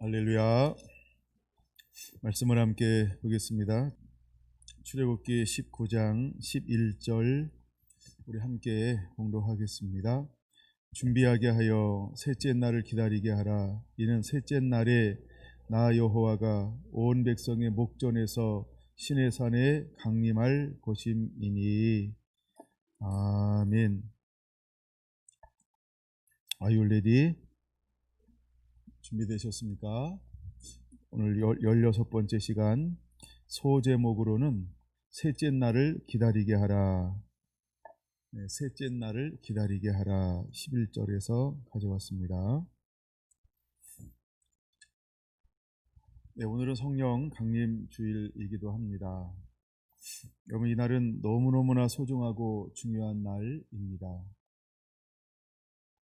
할렐루야. 말씀을 함께 보겠습니다. 출애굽기 19장 11절 우리 함께 공독하겠습니다. 준비하게 하여 셋째 날을 기다리게 하라. 이는 셋째 날에 나 여호와가 온 백성의 목전에서 시내산에 강림할 것임이니. 아멘. Are you ready? 준비되셨습니까? 오늘 16번째 시간 소제목으로는 셋째 날을 기다리게 하라. 셋째 날을 기다리게 하라. 11절에서 가져왔습니다. 오늘은 성령 강림 주일이기도 합니다. 여러분, 이 날은 너무너무나 소중하고 중요한 날입니다.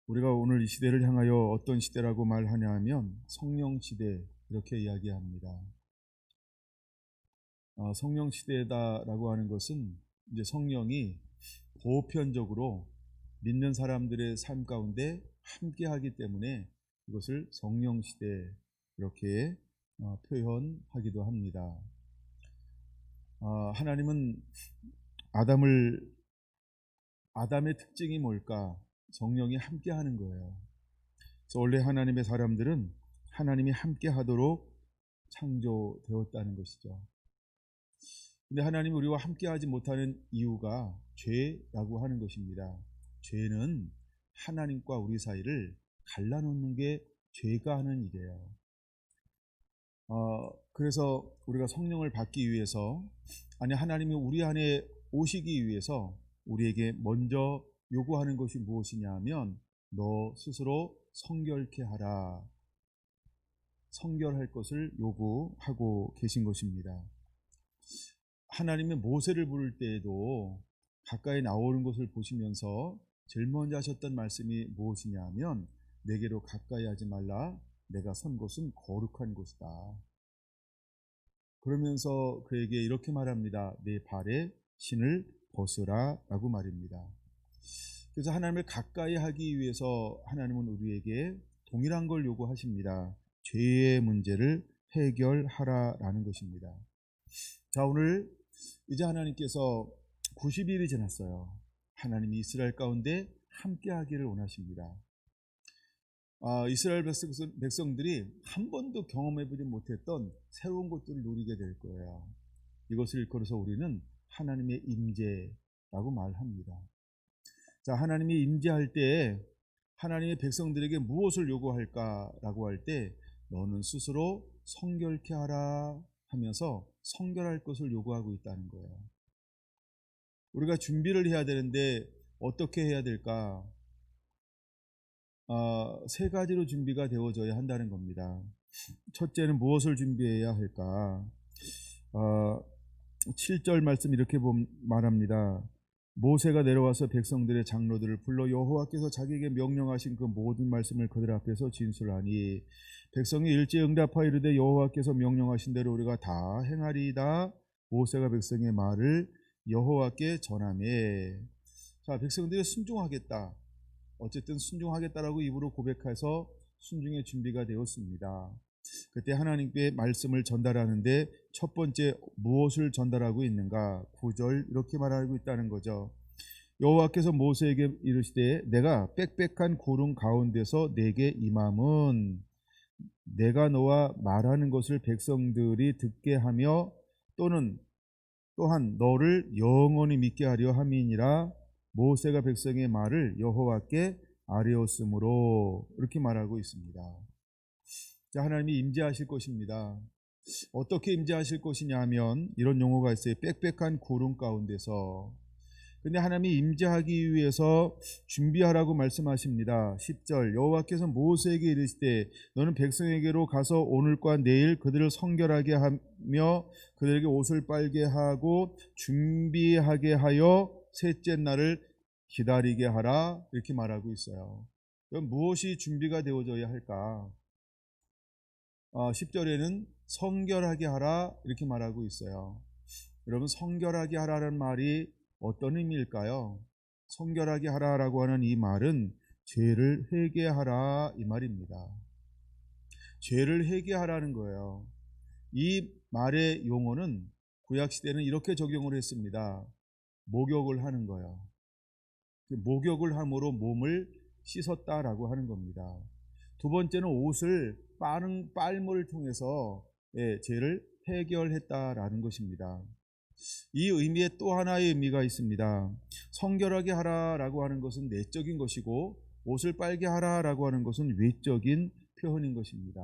우리가 오늘 이 시대를 향하여 어떤 시대라고 말하냐 하면 성령 시대, 이렇게 이야기합니다. 성령 시대다라고 하는 것은 이제 성령이 보편적으로 믿는 사람들의 삶 가운데 함께하기 때문에 이것을 성령 시대, 이렇게 표현하기도 합니다. 하나님은 아담의 특징이 뭘까? 성령이 함께하는 거예요. 그래서 원래 하나님의 사람들은 하나님이 함께하도록 창조되었다는 것이죠. 근데 하나님이 우리와 함께하지 못하는 이유가 죄라고 하는 것입니다. 죄는 하나님과 우리 사이를 갈라놓는 게 죄가 하는 일이에요. 그래서 우리가 성령을 받기 위해서, 하나님이 우리 안에 오시기 위해서 우리에게 먼저 요구하는 것이 무엇이냐 하면 너 스스로 성결케 하라. 성결할 것을 요구하고 계신 것입니다. 하나님의 모세를 부를 때에도 가까이 나오는 것을 보시면서 제일 먼저 하셨던 말씀이 무엇이냐 하면 내게로 가까이 하지 말라. 내가 선 곳은 거룩한 곳이다. 그러면서 그에게 이렇게 말합니다. 내 발에 신을 벗으라 라고 말입니다. 그래서 하나님을 가까이 하기 위해서 하나님은 우리에게 동일한 걸 요구하십니다. 죄의 문제를 해결하라라는 것입니다. 자, 오늘 이제 하나님께서 90일이 지났어요. 하나님이 이스라엘 가운데 함께 하기를 원하십니다. 이스라엘 백성들이 한 번도 경험해보지 못했던 새로운 것들을 누리게 될 거예요. 이것을 일컬어서 우리는 하나님의 임재라고 말합니다. 자, 하나님이 임재할 때 하나님의 백성들에게 무엇을 요구할까라고 할 때 너는 스스로 성결케 하라 하면서 성결할 것을 요구하고 있다는 거예요. 우리가 준비를 해야 되는데 어떻게 해야 될까? 세 가지로 준비가 되어져야 한다는 겁니다. 첫째는 무엇을 준비해야 할까? 7절 말씀 이렇게 말합니다. 모세가 내려와서 백성들의 장로들을 불러 여호와께서 자기에게 명령하신 그 모든 말씀을 그들 앞에서 진술하니 백성이 일제히 응답하여 이르되 여호와께서 명령하신 대로 우리가 다 행하리이다. 모세가 백성의 말을 여호와께 전하매. 자, 백성들이 순종하겠다. 어쨌든 순종하겠다라고 입으로 고백해서 순종의 준비가 되었습니다. 그때 하나님께 말씀을 전달하는데 첫 번째 무엇을 전달하고 있는가? 9절 이렇게 말하고 있다는 거죠. 여호와께서 모세에게 이르시되 내가 빽빽한 구름 가운데서 내게 임함은 내가 너와 말하는 것을 백성들이 듣게 하며 또한 너를 영원히 믿게 하려 함이니라. 모세가 백성의 말을 여호와께 아뢰었으므로, 이렇게 말하고 있습니다. 자, 하나님이 임재하실 것입니다. 어떻게 임재하실 것이냐 하면 이런 용어가 있어요. 빽빽한 구름 가운데서. 근데 하나님이 임재하기 위해서 준비하라고 말씀하십니다. 10절 여호와께서 모세에게 이르시되 너는 백성에게로 가서 오늘과 내일 그들을 성결하게 하며 그들에게 옷을 빨게 하고 준비하게 하여 셋째 날을 기다리게 하라, 이렇게 말하고 있어요. 그럼 무엇이 준비가 되어져야 할까? 10절에는 성결하게 하라, 이렇게 말하고 있어요. 여러분, 성결하게 하라는 말이 어떤 의미일까요? 성결하게 하라라고 하는 이 말은 죄를 회개하라, 이 말입니다. 죄를 회개하라는 거예요. 이 말의 용어는 구약 시대는 이렇게 적용을 했습니다. 목욕을 하는 거예요. 목욕을 함으로 몸을 씻었다라고 하는 겁니다. 두 번째는 옷을 빨음을 통해서 죄를 해결했다라는 것입니다. 이 의미에 또 하나의 의미가 있습니다. 성결하게 하라라고 하는 것은 내적인 것이고 옷을 빨게 하라라고 하는 것은 외적인 표현인 것입니다.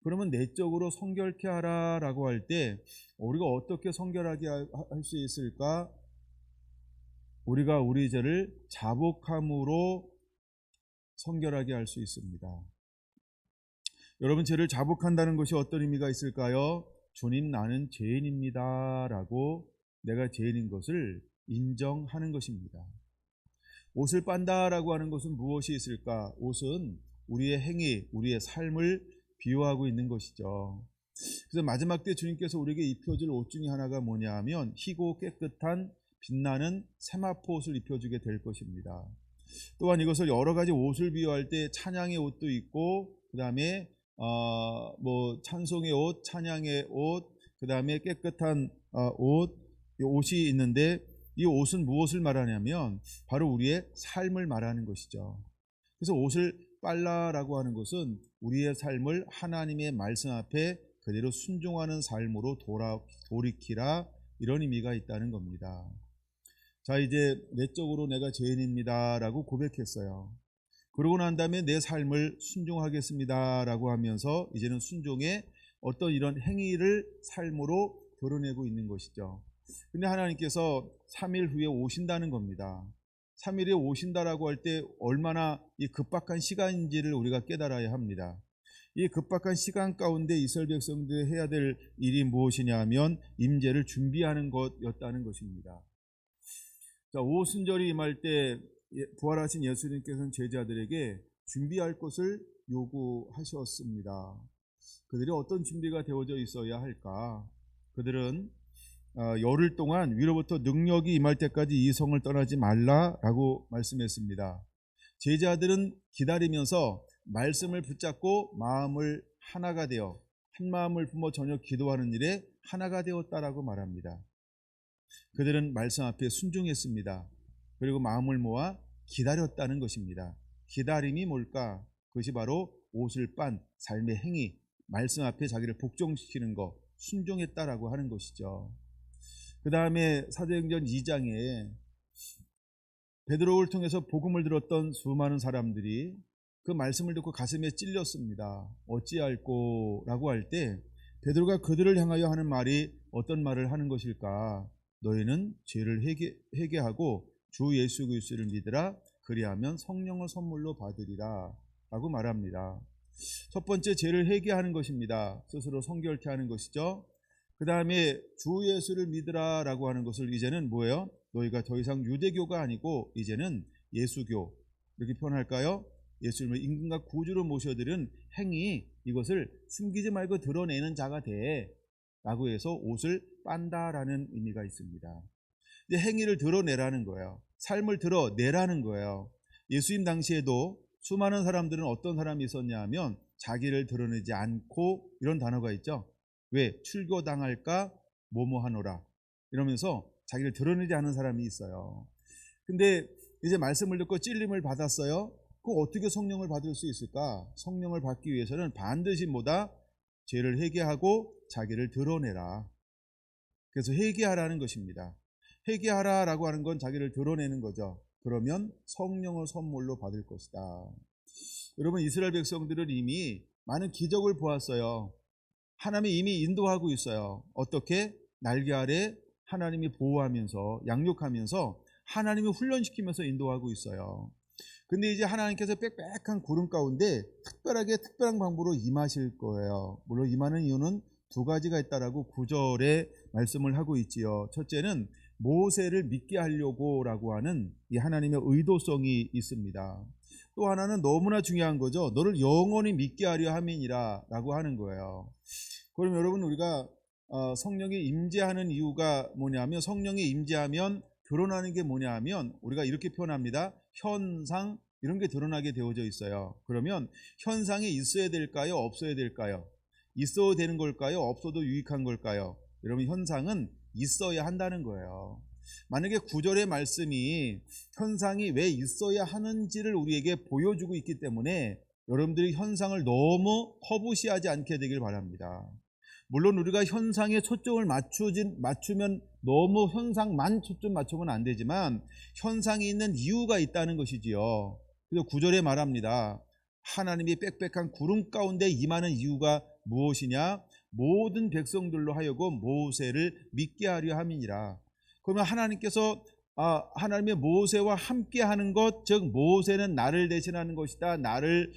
그러면 내적으로 성결케 하라라고 할 때 우리가 어떻게 성결하게 할 수 있을까? 우리가 우리 죄를 자복함으로 성결하게 할 수 있습니다. 여러분, 죄를 자복한다는 것이 어떤 의미가 있을까요? 주님, 나는 죄인입니다 라고 내가 죄인인 것을 인정하는 것입니다. 옷을 빤다라고 하는 것은 무엇이 있을까? 옷은 우리의 행위, 우리의 삶을 비유하고 있는 것이죠. 그래서 마지막 때 주님께서 우리에게 입혀줄 옷 중에 하나가 뭐냐 하면 희고 깨끗한 빛나는 세마포 옷을 입혀주게 될 것입니다. 또한 이것을 여러 가지 옷을 비유할 때 찬양의 옷도 있고, 그 다음에 찬송의 옷, 찬양의 옷, 그 다음에 깨끗한 옷이 있는데, 이 옷은 무엇을 말하냐면 바로 우리의 삶을 말하는 것이죠. 그래서 옷을 빨라라고 하는 것은 우리의 삶을 하나님의 말씀 앞에 그대로 순종하는 삶으로 돌이키라, 이런 의미가 있다는 겁니다. 자, 이제 내적으로 내가 죄인입니다 라고 고백했어요. 그러고 난 다음에 내 삶을 순종하겠습니다 라고 하면서 이제는 순종의 어떤 이런 행위를 삶으로 드러내고 있는 것이죠. 근데 하나님께서 3일 후에 오신다는 겁니다. 3일에 오신다라고 할 때 얼마나 이 급박한 시간인지를 우리가 깨달아야 합니다. 이 급박한 시간 가운데 이스라엘 백성들이 해야 될 일이 무엇이냐 하면 임재를 준비하는 것이었다는 것입니다. 자, 오순절이 임할 때 부활하신 예수님께서는 제자들에게 준비할 것을 요구하셨습니다. 그들이 어떤 준비가 되어져 있어야 할까? 그들은 열흘 동안 위로부터 능력이 임할 때까지 이 성을 떠나지 말라라고 말씀했습니다. 제자들은 기다리면서 말씀을 붙잡고 마음을 하나가 되어 한 마음을 품어 저녁 기도하는 일에 하나가 되었다라고 말합니다. 그들은 말씀 앞에 순종했습니다. 그리고 마음을 모아 기다렸다는 것입니다. 기다림이 뭘까? 그것이 바로 옷을 빤 삶의 행위, 말씀 앞에 자기를 복종시키는 것, 순종했다라고 하는 것이죠. 그 다음에 사도행전 2장에 베드로를 통해서 복음을 들었던 수많은 사람들이 그 말씀을 듣고 가슴에 찔렸습니다. 어찌할꼬 라고 할 때 베드로가 그들을 향하여 하는 말이 어떤 말을 하는 것일까? 너희는 죄를 회개하고 주 예수 그리스도를 믿으라. 그리하면 성령을 선물로 받으리라 라고 말합니다. 첫 번째, 죄를 회개하는 것입니다. 스스로 성결케 하는 것이죠. 그 다음에 주 예수를 믿으라 라고 하는 것을 이제는 뭐예요? 너희가 더 이상 유대교가 아니고 이제는 예수교, 이렇게 표현할까요? 예수님을 임금과 구주로 모셔드리는 행위, 이것을 숨기지 말고 드러내는 자가 돼 라고 해서 옷을 빤다라는 의미가 있습니다. 이제 행위를 드러내라는 거예요. 삶을 드러내라는 거예요. 예수님 당시에도 수많은 사람들은 어떤 사람이 있었냐 하면 자기를 드러내지 않고, 이런 단어가 있죠. 왜? 출교당할까 뭐뭐하노라 이러면서 자기를 드러내지 않은 사람이 있어요. 근데 이제 말씀을 듣고 찔림을 받았어요. 그 어떻게 성령을 받을 수 있을까? 성령을 받기 위해서는 반드시 뭐다? 죄를 회개하고 자기를 드러내라. 그래서 회개하라는 것입니다. 회개하라라고 하는 건 자기를 드러내는 거죠. 그러면 성령을 선물로 받을 것이다. 여러분, 이스라엘 백성들은 이미 많은 기적을 보았어요. 하나님이 이미 인도하고 있어요. 어떻게? 날개 아래 하나님이 보호하면서 양육하면서 하나님이 훈련시키면서 인도하고 있어요. 근데 이제 하나님께서 빽빽한 구름 가운데 특별한 방법으로 임하실 거예요. 물론 임하는 이유는 두 가지가 있다라고 9절에 말씀을 하고 있지요. 첫째는 모세를 믿게 하려고 라고 하는 이 하나님의 의도성이 있습니다. 또 하나는 너무나 중요한 거죠. 너를 영원히 믿게 하려 함이니라 라고 하는 거예요. 그럼 여러분, 우리가 성령이 임재하는 이유가 뭐냐면, 성령이 임재하면 드러나는 게 뭐냐 하면 우리가 이렇게 표현합니다. 현상 이런 게 드러나게 되어져 있어요. 그러면 현상이 있어야 될까요? 없어야 될까요? 있어도 되는 걸까요? 없어도 유익한 걸까요? 여러분, 현상은 있어야 한다는 거예요. 만약에 구절의 말씀이 현상이 왜 있어야 하는지를 우리에게 보여주고 있기 때문에 여러분들이 현상을 너무 허무시하지 않게 되길 바랍니다. 물론 우리가 현상에 초점을 맞추면 너무 현상만 초점 맞추면 안 되지만 현상이 있는 이유가 있다는 것이지요. 그래서 구절에 말합니다. 하나님이 빽빽한 구름 가운데 임하는 이유가 무엇이냐? 모든 백성들로 하여금 모세를 믿게 하려 함이니라. 그러면 하나님께서 하나님의 모세와 함께 하는 것, 즉 모세는 나를 대신하는 것이다. 나를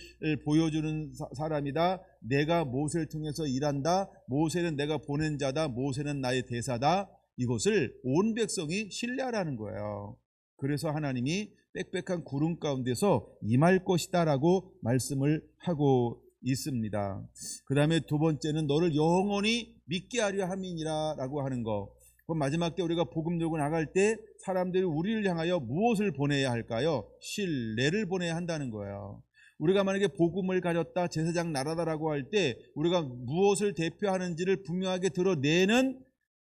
보여주는 사람이다. 내가 모세를 통해서 일한다. 모세는 내가 보낸 자다. 모세는 나의 대사다. 이것을 온 백성이 신뢰하라는 거예요. 그래서 하나님이 빽빽한 구름 가운데서 임할 것이다 라고 말씀을 하고 있습니다. 그 다음에 두 번째는 너를 영원히 믿게 하려 함이니라 라고 하는 거. 그럼 마지막 때 우리가 복음 들고 나갈 때 사람들이 우리를 향하여 무엇을 보내야 할까요? 신뢰를 보내야 한다는 거예요. 우리가 만약에 복음을 가졌다, 제사장 나라다라고 할 때 우리가 무엇을 대표하는지를 분명하게 드러내는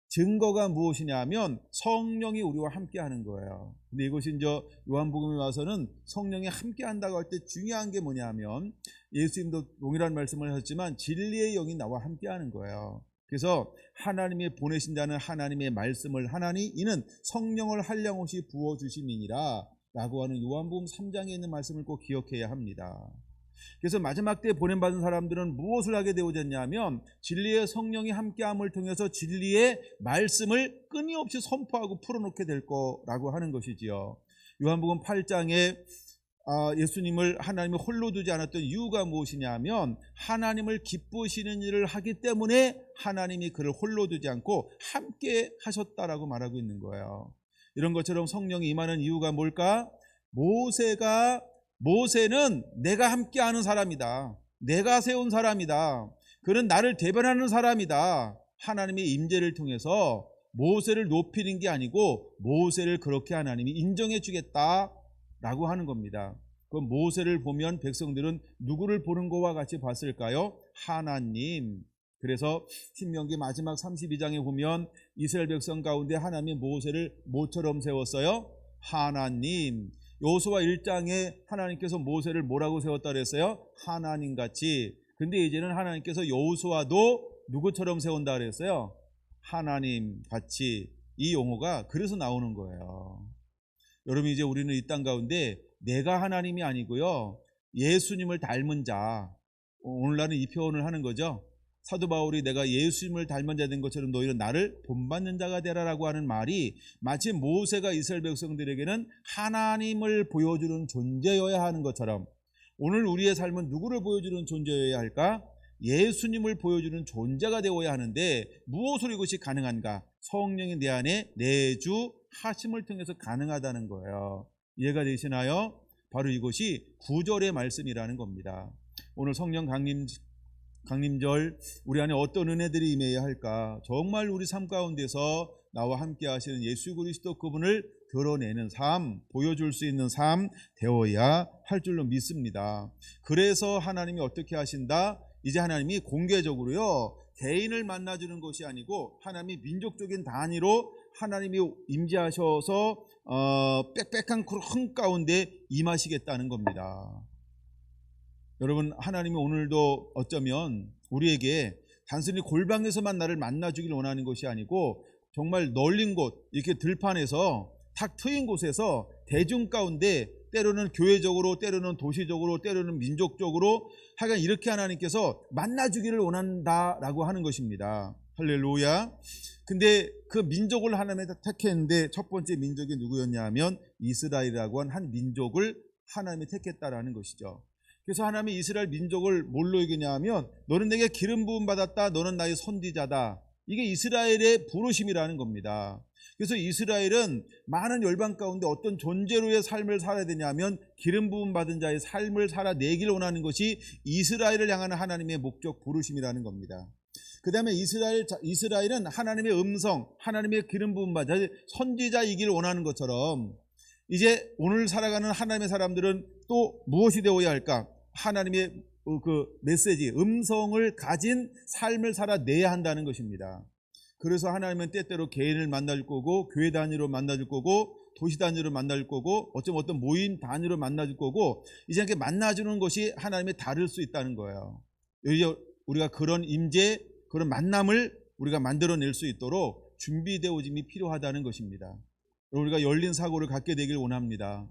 증거가 무엇이냐 하면 성령이 우리와 함께 하는 거예요. 근데 이것이 이제 요한복음에 와서는 성령이 함께 한다고 할 때 중요한 게 뭐냐 하면 예수님도 동일한 말씀을 하셨지만 진리의 영이 나와 함께 하는 거예요. 그래서 하나님이 보내신 자는 하나님의 말씀을 하나니 이는 성령을 한량없이 부어주심이니라 라고 하는 요한복음 3장에 있는 말씀을 꼭 기억해야 합니다. 그래서 마지막 때 보냄받은 사람들은 무엇을 하게 되어졌냐면 진리의 성령이 함께함을 통해서 진리의 말씀을 끊임없이 선포하고 풀어놓게 될 거라고 하는 것이지요. 요한복음 8장에 예수님을 하나님이 홀로 두지 않았던 이유가 무엇이냐면 하나님을 기쁘시는 일을 하기 때문에 하나님이 그를 홀로 두지 않고 함께 하셨다라고 말하고 있는 거예요. 이런 것처럼 성령이 임하는 이유가 뭘까? 모세는 내가 함께하는 사람이다. 내가 세운 사람이다. 그는 나를 대변하는 사람이다. 하나님의 임재를 통해서 모세를 높이는 게 아니고 모세를 그렇게 하나님이 인정해 주겠다라고 하는 겁니다. 그럼 모세를 보면 백성들은 누구를 보는 것과 같이 봤을까요? 하나님. 그래서 신명기 마지막 32장에 보면 이스라엘 백성 가운데 하나님이 모세를 뭐처럼 세웠어요? 하나님. 여호수아 1장에 하나님께서 모세를 뭐라고 세웠다 그랬어요? 하나님같이. 근데 이제는 하나님께서 여호수아도 누구처럼 세운다 그랬어요? 하나님같이. 이 용어가 그래서 나오는 거예요. 여러분, 이제 우리는 이 땅 가운데 내가 하나님이 아니고요, 예수님을 닮은 자, 오늘날은 이 표현을 하는 거죠. 사도 바울이 내가 예수님을 닮은 자 된 것처럼 너희는 나를 본받는 자가 되라라고 하는 말이 마치 모세가 이스라엘 백성들에게는 하나님을 보여주는 존재여야 하는 것처럼 오늘 우리의 삶은 누구를 보여주는 존재여야 할까? 예수님을 보여주는 존재가 되어야 하는데 무엇으로 이것이 가능한가? 성령이 내 안에 내주하심을 통해서 가능하다는 거예요. 이해가 되시나요? 바로 이것이 구절의 말씀이라는 겁니다. 오늘 성령 강림절 우리 안에 어떤 은혜들이 임해야 할까? 정말 우리 삶 가운데서 나와 함께 하시는 예수 그리스도 그분을 드러내는 삶, 보여줄 수 있는 삶 되어야 할 줄로 믿습니다. 그래서 하나님이 어떻게 하신다? 이제 하나님이 공개적으로요, 개인을 만나주는 것이 아니고 하나님이 민족적인 단위로 하나님이 임재하셔서 빽빽한 그런 가운데 임하시겠다는 겁니다. 여러분, 하나님이 오늘도 어쩌면 우리에게 단순히 골방에서만 나를 만나주길 원하는 것이 아니고 정말 널린 곳, 이렇게 들판에서 탁 트인 곳에서 대중 가운데 때로는 교회적으로, 때로는 도시적으로, 때로는 민족적으로 하여간 이렇게 하나님께서 만나주기를 원한다라고 하는 것입니다. 할렐루야. 근데 그 민족을 하나님이 택했는데 첫 번째 민족이 누구였냐 하면 이스라엘이라고 한 한 민족을 하나님이 택했다라는 것이죠. 그래서 하나님이 이스라엘 민족을 뭘로 이기냐 하면 너는 내게 기름 부음 받았다. 너는 나의 선지자다. 이게 이스라엘의 부르심이라는 겁니다. 그래서 이스라엘은 많은 열방 가운데 어떤 존재로의 삶을 살아야 되냐면 기름 부음 받은 자의 삶을 살아내기를 원하는 것이 이스라엘을 향하는 하나님의 목적 부르심이라는 겁니다. 그 다음에 이스라엘은 하나님의 음성, 하나님의 기름 부음 받은 선지자이기를 원하는 것처럼 이제 오늘 살아가는 하나님의 사람들은 또 무엇이 되어야 할까? 하나님의 그 메시지, 음성을 가진 삶을 살아내야 한다는 것입니다. 그래서 하나님은 때때로 개인을 만날 거고, 교회 단위로 만나줄 거고, 도시 단위로 만날 거고, 어떤 모임 단위로 만나줄 거고, 이제 이렇게 만나주는 것이 하나님의 다를 수 있다는 거예요. 이제 우리가 그런 임재, 그런 만남을 우리가 만들어낼 수 있도록 준비되어짐이 필요하다는 것입니다. 우리가 열린 사고를 갖게 되길 원합니다.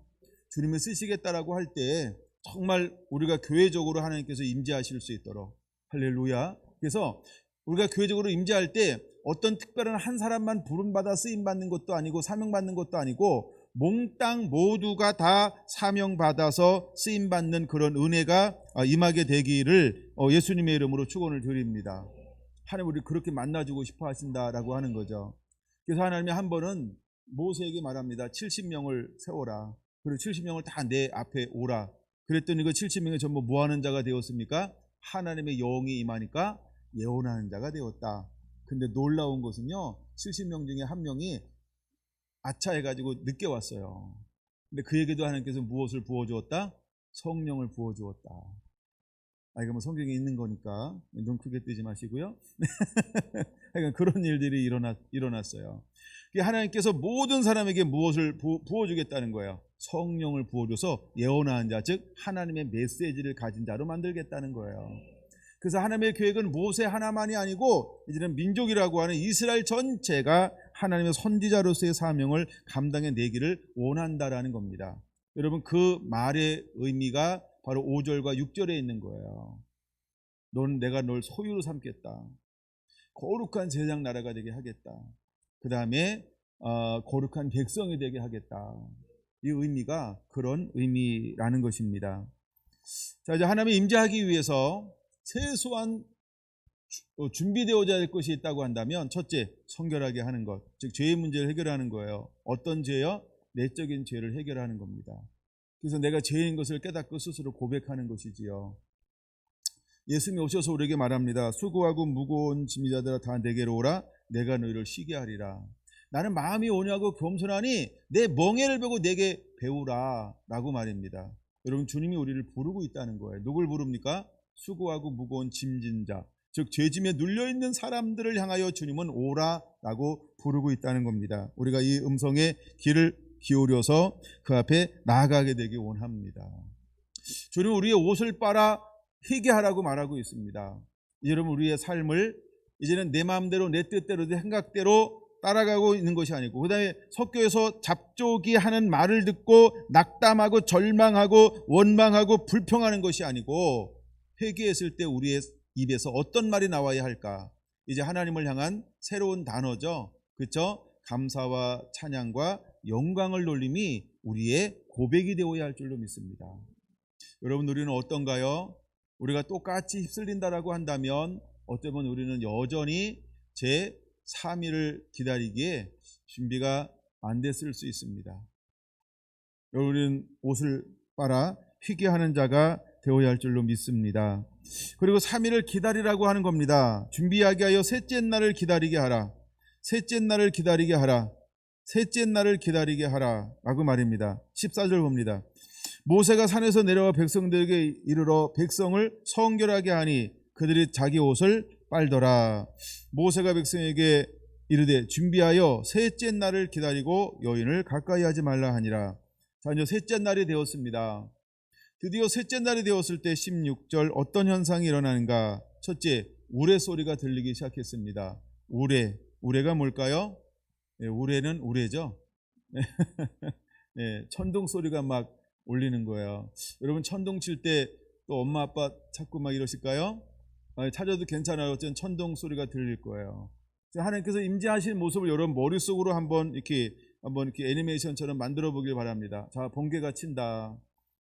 주님을 쓰시겠다라고 할 때 정말 우리가 교회적으로 하나님께서 임재하실 수 있도록. 할렐루야. 그래서 우리가 교회적으로 임재할 때 어떤 특별한 한 사람만 부름받아 쓰임받는 것도 아니고 사명받는 것도 아니고 몽땅 모두가 다 사명받아서 쓰임받는 그런 은혜가 임하게 되기를 예수님의 이름으로 축원을 드립니다. 하나님 우리 그렇게 만나주고 싶어 하신다라고 하는 거죠. 그래서 하나님이 한 번은 모세에게 말합니다. 70명을 세워라. 그리고 70명을 다 내 앞에 오라. 그랬더니 그 70명이 전부 뭐하는 자가 되었습니까? 하나님의 영이 임하니까 예언하는 자가 되었다. 근데 놀라운 것은요, 70명 중에 한 명이 아차해가지고 늦게 왔어요. 근데 그에게도 하나님께서 무엇을 부어주었다? 성령을 부어주었다. 이거 뭐 성경에 있는 거니까 눈 크게 뜨지 마시고요. 그러니까 그런 일들이 일어났어요. 하나님께서 모든 사람에게 무엇을 부어주겠다는 거예요? 성령을 부어줘서 예언하는 자, 즉 하나님의 메시지를 가진 자로 만들겠다는 거예요. 그래서 하나님의 계획은 모세 하나만이 아니고 이제는 민족이라고 하는 이스라엘 전체가 하나님의 선지자로서의 사명을 감당해내기를 원한다라는 겁니다. 여러분 그 말의 의미가 바로 5절과 6절에 있는 거예요. 내가 널 소유로 삼겠다. 거룩한 제사장 나라가 되게 하겠다. 그 다음에 거룩한 백성이 되게 하겠다. 이 의미가 그런 의미라는 것입니다. 자, 이제 하나님이 임재하기 위해서 최소한 준비되어야 될 것이 있다고 한다면 첫째, 성결하게 하는 것, 즉 죄의 문제를 해결하는 거예요. 어떤 죄요? 내적인 죄를 해결하는 겁니다. 그래서 내가 죄인 것을 깨닫고 스스로 고백하는 것이지요. 예수님이 오셔서 우리에게 말합니다. 수고하고 무거운 짐이 자들아 다 내게로 오라. 내가 너희를 쉬게 하리라. 나는 마음이 온유하고 겸손하니 내 멍에를 베고 내게 배우라 라고 말입니다. 여러분 주님이 우리를 부르고 있다는 거예요. 누굴 부릅니까? 수고하고 무거운 짐진 자, 즉 죄짐에 눌려있는 사람들을 향하여 주님은 오라 라고 부르고 있다는 겁니다. 우리가 이 음성에 귀를 기울여서 그 앞에 나아가게 되기 원합니다. 주님은 우리의 옷을 빨아 희게 하라고 말하고 있습니다. 여러분 우리의 삶을 이제는 내 마음대로 내 뜻대로 내 생각대로 따라가고 있는 것이 아니고, 그 다음에 석교에서 잡족이 하는 말을 듣고 낙담하고 절망하고 원망하고 불평하는 것이 아니고, 회개했을 때 우리의 입에서 어떤 말이 나와야 할까? 이제 하나님을 향한 새로운 단어죠. 그렇죠? 감사와 찬양과 영광을 돌림이 우리의 고백이 되어야 할 줄로 믿습니다. 여러분 우리는 어떤가요? 우리가 똑같이 휩쓸린다라고 한다면 어쩌면 우리는 여전히 제 3일을 기다리기에 준비가 안 됐을 수 있습니다. 우리는 옷을 빨아 희게 하는 자가 되어야 할 줄로 믿습니다. 그리고 3일을 기다리라고 하는 겁니다. 준비하게 하여 셋째 날을 기다리게 하라. 셋째 날을 기다리게 하라. 셋째 날을 기다리게 하라 라고 말입니다. 14절 봅니다. 모세가 산에서 내려와 백성들에게 이르러 백성을 성결하게 하니 그들이 자기 옷을 빨더라. 모세가 백성에게 이르되 준비하여 셋째 날을 기다리고 여인을 가까이 하지 말라 하니라. 자, 이제 셋째 날이 되었습니다. 드디어 셋째 날이 되었을 때 16절 어떤 현상이 일어나는가? 첫째, 우레 소리가 들리기 시작했습니다. 우레가 뭘까요? 네, 우레는 우레죠. 네, 천둥 소리가 막 울리는 거예요. 여러분 천둥 칠 때 또 엄마 아빠 찾고 막 이러실까요? 찾아도 괜찮아요. 어쨌든 천둥 소리가 들릴 거예요. 하나님께서 임재하신 모습을 여러분 머릿속으로 한번 이렇게 애니메이션처럼 만들어 보길 바랍니다. 자, 번개가 친다.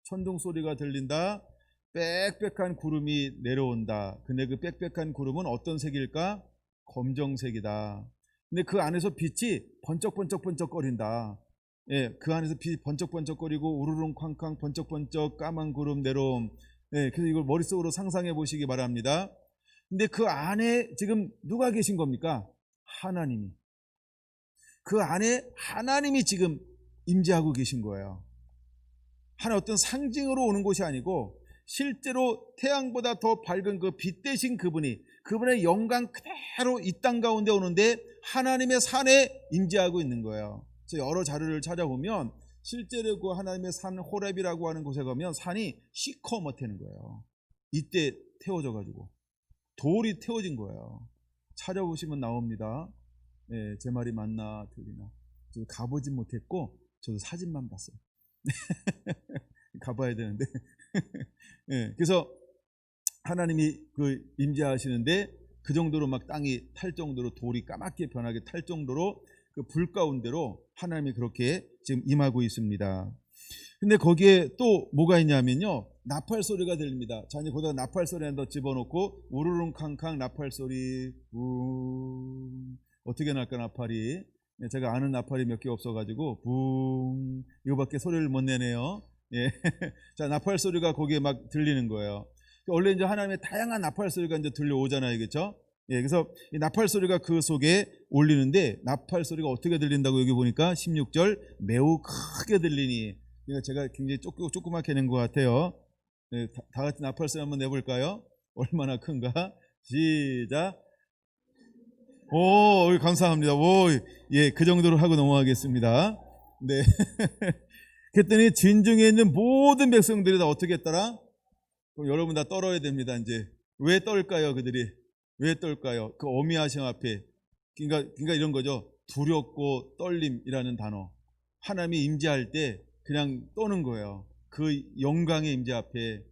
천둥 소리가 들린다. 빽빽한 구름이 내려온다. 근데 그 빽빽한 구름은 어떤 색일까? 검정색이다. 근데 그 안에서 빛이 번쩍번쩍거린다. 예, 그 안에서 빛이 번쩍번쩍거리고 우르릉 쾅쾅 번쩍번쩍 까만 구름 내려옴. 예, 그래서 이걸 머릿속으로 상상해 보시기 바랍니다. 근데 그 안에 지금 누가 계신 겁니까? 하나님이. 그 안에 하나님이 지금 임재하고 계신 거예요. 한 어떤 상징으로 오는 것이 아니고 실제로 태양보다 더 밝은 그 빛 대신 그분의 영광 그대로 이 땅 가운데 오는데 하나님의 산에 임재하고 있는 거예요. 그래서 여러 자료를 찾아보면 실제로 그 하나님의 산 호렙이라고 하는 곳에 가면 산이 시커멓다는 거예요. 이때 태워져 가지고 돌이 태워진 거예요. 찾아보시면 나옵니다. 네, 제 말이 맞나 틀리나. 저도 가보진 못했고 저도 사진만 봤어요. 가봐야 되는데. 네, 그래서 하나님이 그 임재하시는데 그 정도로 막 땅이 탈 정도로 돌이 까맣게 변하게 탈 정도로 그 불 가운데로 하나님이 그렇게 지금 임하고 있습니다. 근데 거기에 또 뭐가 있냐면요, 나팔 소리가 들립니다. 자, 이제 거기다 나팔 소리 한번 집어넣고 우르릉캉캉 나팔 소리. 어떻게 날까 나팔이? 제가 아는 나팔이 몇 개 없어가지고 붕 이거밖에 소리를 못 내네요. 예. 자, 나팔 소리가 거기에 막 들리는 거예요. 원래 이제 하나님의 다양한 나팔 소리가 이제 들려오잖아요, 그렇죠? 예, 그래서 이 나팔 소리가 그 속에 울리는데 나팔 소리가 어떻게 들린다고 여기 보니까 16절 매우 크게 들리니. 그러니까 제가 굉장히 조그맣게 낸 것 같아요. 예, 다 같이 나팔 소리 한번 내볼까요? 얼마나 큰가? 시작. 오, 감사합니다. 오, 예, 그 정도로 하고 넘어가겠습니다. 네. 그랬더니 진중에 있는 모든 백성들이 다 어떻게 했더라? 그럼 여러분 다 떨어야 됩니다. 이제 왜 떨까요? 그들이 왜 떨까요? 그 어미하심 앞에. 그러니까 이런 거죠. 두렵고 떨림이라는 단어. 하나님이 임재할 때 그냥 떠는 거예요. 그 영광의 임재 앞에.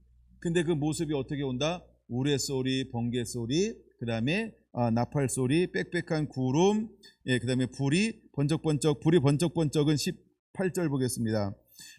근데 그 모습이 어떻게 온다? 우레소리, 번개소리, 그 다음에 나팔소리, 빽빽한 구름, 예, 그 다음에 불이 번쩍번쩍은 18절 보겠습니다.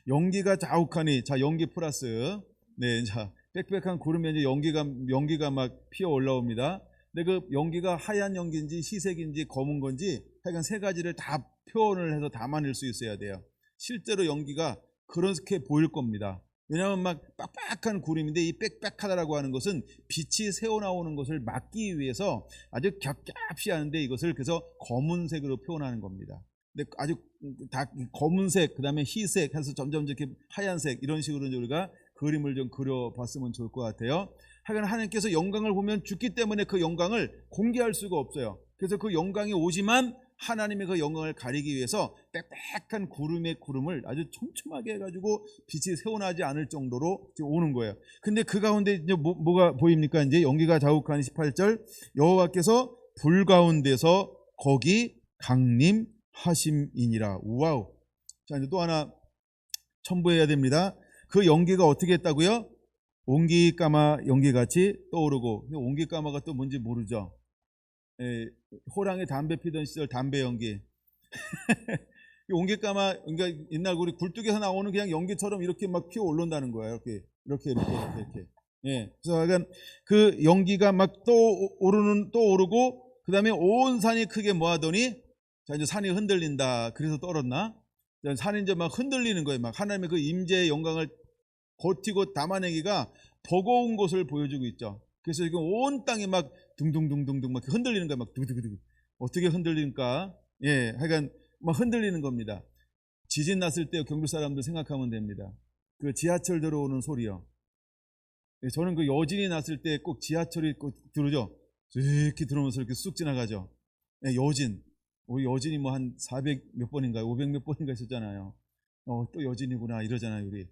연기가 자욱하니, 자, 연기 플러스, 네, 자, 빽빽한 구름에 이제 연기가 막 피어 올라옵니다. 근데 그 연기가 하얀 연기인지 희색인지 검은 건지 하여간 세 가지를 다 표현을 해서 담아낼 수 있어야 돼요. 실제로 연기가 그렇게 보일 겁니다. 왜냐하면 막 빡빡한 구름인데 이 빽빽하다라고 하는 것은 빛이 새어나오는 것을 막기 위해서 아주 겹겹이 하는데 이것을 그래서 검은색으로 표현하는 겁니다. 근데 아주 다 검은색, 그 다음에 희색 해서 점점 이렇게 하얀색 이런 식으로 우리가 그림을 좀 그려봤으면 좋을 것 같아요. 하여간 하나님께서 영광을 보면 죽기 때문에 그 영광을 공개할 수가 없어요. 그래서 그 영광이 오지만 하나님의 그 영광을 가리기 위해서 빽빽한 구름을 아주 촘촘하게 해가지고 빛이 새어나지 않을 정도로 오는 거예요. 근데 그 가운데 이제 뭐가 보입니까? 이제 연기가 자욱한 18절 여호와께서 불 가운데서 거기 강림하심이니라. 우와우. 자, 이제 또 하나 첨부해야 됩니다. 그 연기가 어떻게 했다고요? 옹기까마 연기같이 떠오르고. 근데 옹기까마가 또 뭔지 모르죠. 예, 호랑이 담배 피던 시절 담배 연기. 옹기까마, 그러니까 옛날 우리 굴뚝에서 나오는 그냥 연기처럼 이렇게 막 피어 올라온다는 거예요. 이렇게. 예, 그래서 약간 그 연기가 막 또 오르고, 그 다음에 온 산이 크게 모아더니, 자, 이제 산이 흔들린다. 그래서 떨었나? 산이 이제 막 흔들리는 거예요. 막 하나님의 그 임재의 영광을 버티고 담아내기가 버거운 것을 보여주고 있죠. 그래서 지금 온 땅이 막 둥둥둥둥둥 막 흔들리는 거야. 막 두두두두. 어떻게 흔들리니까? 예, 하여간 막 흔들리는 겁니다. 지진 났을 때 경주 사람들 생각하면 됩니다. 그 지하철 들어오는 소리요. 예, 저는 그 여진이 났을 때 꼭 지하철이 꼭 들어오죠. 이렇게 들어오면서 이렇게 쑥 지나가죠. 예, 여진. 우리 여진이 뭐 한 400 몇 번인가요? 500 몇 번인가 있었잖아요. 또 여진이구나 이러잖아요, 우리.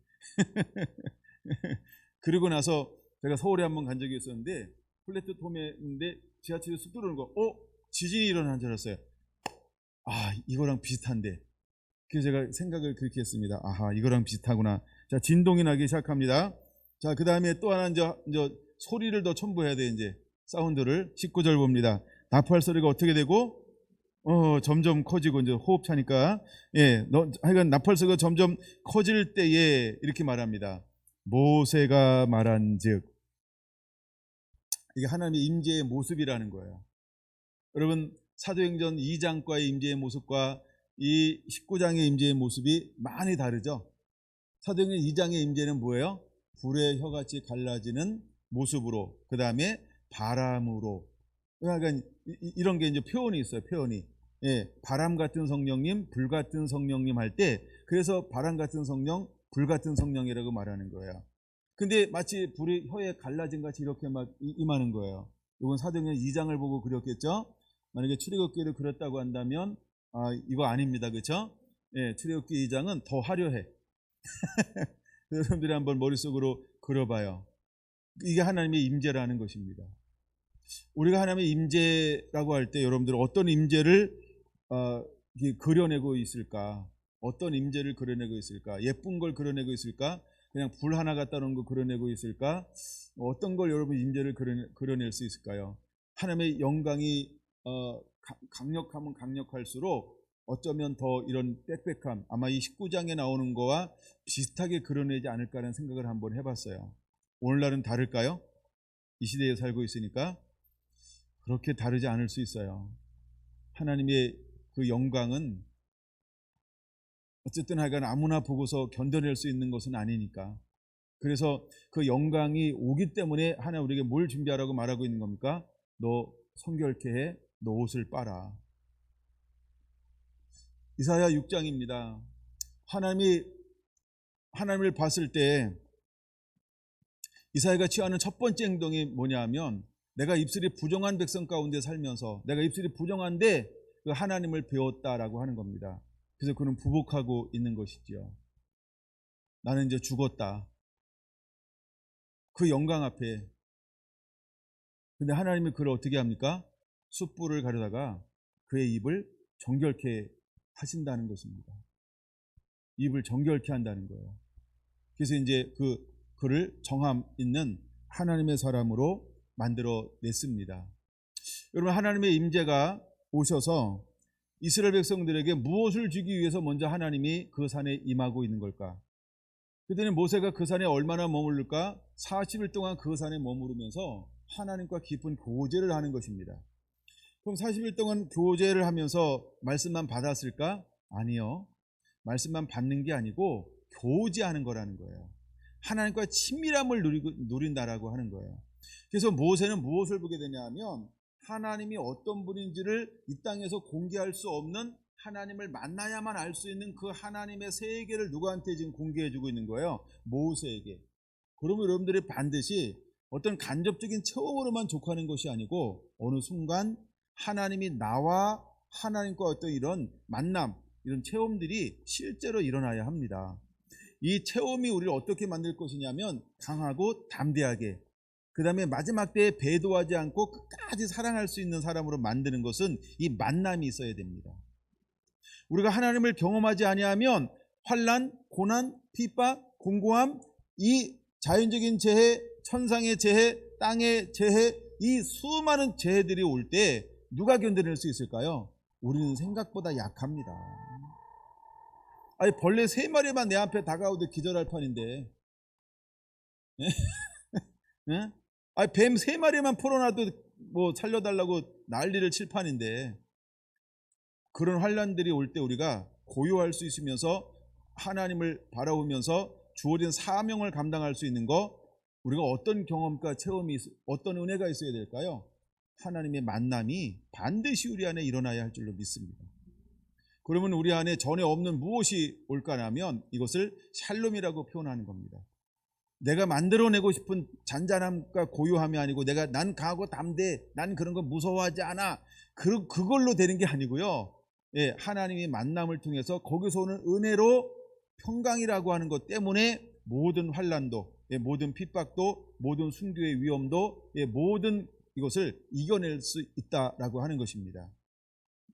그리고 나서 제가 서울에 한번 간 적이 있었는데 플랫폼인데 지하철이 쑥 들어오는 거, 지진이 일어난 줄 알았어요. 이거랑 비슷한데. 그래서 제가 생각을 그렇게 했습니다. 아하, 이거랑 비슷하구나. 자, 진동이 나기 시작합니다. 자, 그 다음에 또 하나 이제 소리를 더 첨부해야 돼. 이제 사운드를 19절 봅니다. 나팔 소리가 어떻게 되고 점점 커지고 이제 호흡 차니까, 예, 하여간 나팔 소리가 점점 커질 때에 이렇게 말합니다. 모세가 말한즉, 이게 하나님의 임재의 모습이라는 거예요. 여러분, 사도행전 2장과의 임재의 모습과 이 19장의 임재의 모습이 많이 다르죠. 사도행전 2장의 임재는 뭐예요? 불의 혀같이 갈라지는 모습으로, 그 다음에 바람으로. 그러니까 이런 게 이제 표현이 있어요. 표현이. 예, 바람 같은 성령님, 불 같은 성령님 할 때 그래서 바람 같은 성령, 불 같은 성령이라고 말하는 거예요. 근데 마치 불이 혀에 갈라진 같이 이렇게 막 임하는 거예요. 이건 사도행전 2장을 보고 그렸겠죠? 만약에 출애굽기를 그렸다고 한다면 이거 아닙니다. 그렇죠? 예, 출애굽기 2장은 더 화려해. 여러분들이 한번 머릿속으로 그려봐요. 이게 하나님의 임재라는 것입니다. 우리가 하나님의 임재라고 할 때 여러분들 어떤 임재를 그려내고 있을까? 어떤 임재를 그려내고 있을까? 예쁜 걸 그려내고 있을까? 그냥 불 하나 갖다 놓은 거 그려내고 있을까? 어떤 걸 여러분 임재를 그려낼 수 있을까요? 하나님의 영광이 강력하면 강력할수록 어쩌면 더 이런 빽빽함, 아마 이 19장에 나오는 거와 비슷하게 그려내지 않을까라는 생각을 한번 해봤어요. 오늘날은 다를까요? 이 시대에 살고 있으니까 그렇게 다르지 않을 수 있어요. 하나님의 그 영광은 어쨌든 하여간 아무나 보고서 견뎌낼 수 있는 것은 아니니까. 그래서 그 영광이 오기 때문에 하나님 우리에게 뭘 준비하라고 말하고 있는 겁니까? 너 성결케 해, 너 옷을 빨아. 이사야 6장입니다. 하나님을 봤을 때 이사야가 취하는 첫 번째 행동이 뭐냐 하면 내가 입술이 부정한 백성 가운데 살면서 내가 입술이 부정한데 그 하나님을 배웠다라고 하는 겁니다. 그래서 그는 부복하고 있는 것이지요. 나는 이제 죽었다. 그 영광 앞에. 근데 하나님이 그를 어떻게 합니까? 숯불을 가려다가 그의 입을 정결케 하신다는 것입니다. 입을 정결케 한다는 거예요. 그래서 이제 그를 정함 있는 하나님의 사람으로 만들어 냈습니다. 여러분, 하나님의 임재가 오셔서 이스라엘 백성들에게 무엇을 주기 위해서 먼저 하나님이 그 산에 임하고 있는 걸까? 그때는 모세가 그 산에 얼마나 머무를까? 40일 동안 그 산에 머무르면서 하나님과 깊은 교제를 하는 것입니다. 그럼 40일 동안 교제를 하면서 말씀만 받았을까? 아니요. 말씀만 받는 게 아니고 교제하는 거라는 거예요. 하나님과 친밀함을 누린다라고 하는 거예요. 그래서 모세는 무엇을 보게 되냐 하면 하나님이 어떤 분인지를 이 땅에서 공개할 수 없는 하나님을 만나야만 알 수 있는 그 하나님의 세계를 누구한테 지금 공개해 주고 있는 거예요? 모세에게. 그러면 여러분들이 반드시 어떤 간접적인 체험으로만 족하는 것이 아니고 어느 순간 하나님이 나와 하나님과 어떤 이런 만남, 이런 체험들이 실제로 일어나야 합니다. 이 체험이 우리를 어떻게 만들 것이냐면 강하고 담대하게, 그 다음에 마지막 때에 배도하지 않고 끝까지 사랑할 수 있는 사람으로 만드는 것은 이 만남이 있어야 됩니다. 우리가 하나님을 경험하지 아니하면 환난, 고난, 핍박, 공고함, 이 자연적인 재해, 천상의 재해, 땅의 재해, 이 수많은 재해들이 올 때 누가 견뎌낼 수 있을까요? 우리는 생각보다 약합니다. 아니, 벌레 3마리만 내 앞에 다가오도 기절할 판인데, 예? 아니, 뱀 3마리만 풀어놔도 뭐 살려달라고 난리를 칠 판인데, 그런 환란들이 올 때 우리가 고요할 수 있으면서 하나님을 바라보면서 주어진 사명을 감당할 수 있는 거, 우리가 어떤 경험과 체험이, 어떤 은혜가 있어야 될까요? 하나님의 만남이 반드시 우리 안에 일어나야 할 줄로 믿습니다. 그러면 우리 안에 전에 없는 무엇이 올까라면 이것을 샬롬이라고 표현하는 겁니다. 내가 만들어내고 싶은 잔잔함과 고요함이 아니고 난 강하고 담대해, 난 그런 거 무서워하지 않아, 그걸로 되는 게 아니고요. 예, 하나님이 만남을 통해서 거기서 오는 은혜로 평강이라고 하는 것 때문에 모든 환난도, 예, 모든 핍박도, 모든 순교의 위험도, 예, 모든 이것을 이겨낼 수 있다라고 하는 것입니다.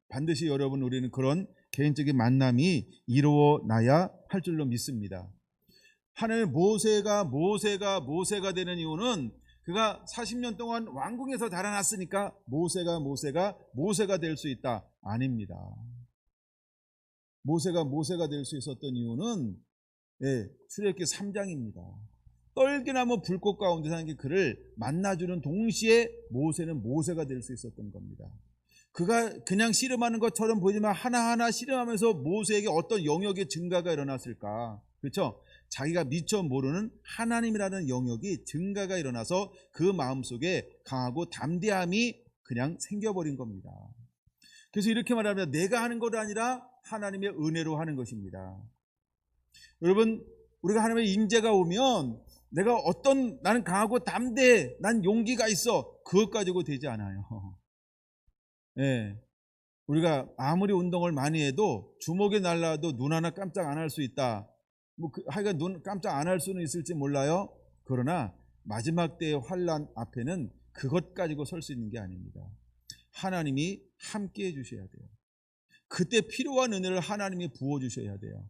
반드시 여러분, 우리는 그런 개인적인 만남이 이루어나야 할 줄로 믿습니다. 하나님의 모세가 되는 이유는 그가 40년 동안 왕궁에서 달아났으니까 모세가 될 수 있다. 아닙니다. 모세가 될 수 있었던 이유는 출애굽기 3장입니다. 떨기나무 불꽃 가운데 사는 게 그를 만나주는 동시에 모세는 모세가 될 수 있었던 겁니다. 그가 그냥 씨름하는 것처럼 보이지만 하나하나 씨름하면서 모세에게 어떤 영역의 증가가 일어났을까? 그렇죠? 자기가 미처 모르는 하나님이라는 영역이 증가가 일어나서 그 마음속에 강하고 담대함이 그냥 생겨버린 겁니다. 그래서 이렇게 말하면 내가 하는 것 아니라 하나님의 은혜로 하는 것입니다. 여러분, 우리가 하나님의 임재가 오면 내가 나는 강하고 담대해, 난 용기가 있어, 그것 가지고 되지 않아요. 예. 우리가 아무리 운동을 많이 해도 주먹이 날라도 눈 하나 깜짝 안 할 수 있다. 하여간 눈 깜짝 안 할 수는 있을지 몰라요. 그러나 마지막 때의 환난 앞에는 그것 가지고 설 수 있는 게 아닙니다. 하나님이 함께 해주셔야 돼요. 그때 필요한 은혜를 하나님이 부어주셔야 돼요.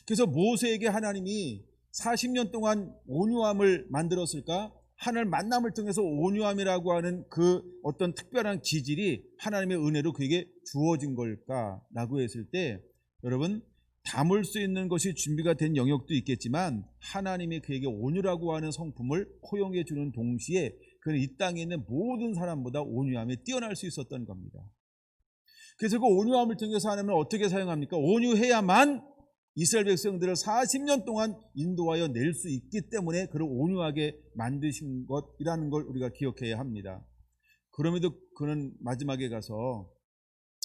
그래서 모세에게 하나님이 40년 동안 온유함을 만들었을까? 하나님 만남을 통해서 온유함이라고 하는 그 어떤 특별한 기질이 하나님의 은혜로 그에게 주어진 걸까라고 했을 때, 여러분, 담을 수 있는 것이 준비가 된 영역도 있겠지만 하나님이 그에게 온유라고 하는 성품을 허용해 주는 동시에 그는 이 땅에 있는 모든 사람보다 온유함에 뛰어날 수 있었던 겁니다. 그래서 그 온유함을 통해서 하나님은 어떻게 사용합니까? 온유해야만 이스라엘 백성들을 40년 동안 인도하여 낼 수 있기 때문에 그를 온유하게 만드신 것이라는 걸 우리가 기억해야 합니다. 그럼에도 그는 마지막에 가서,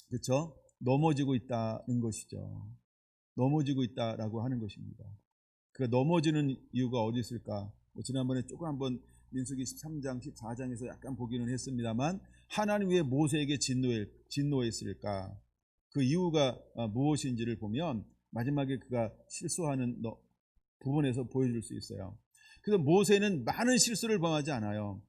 그렇죠? 넘어지고 있다는 것이죠. 넘어지고 있다라고 하는 것입니다. 그 넘어지는 이유가 어디 있을까? 지난번에 조금 한번 민수기 13장, 14장에서 약간 보기는 했습니다만, 하나님 왜 모세에게 진노했을까? 그 이유가 무엇인지를 보면 마지막에 그가 실수하는 부분에서 보여줄 수 있어요. 그래서 모세는 많은 실수를 범하지 않아요.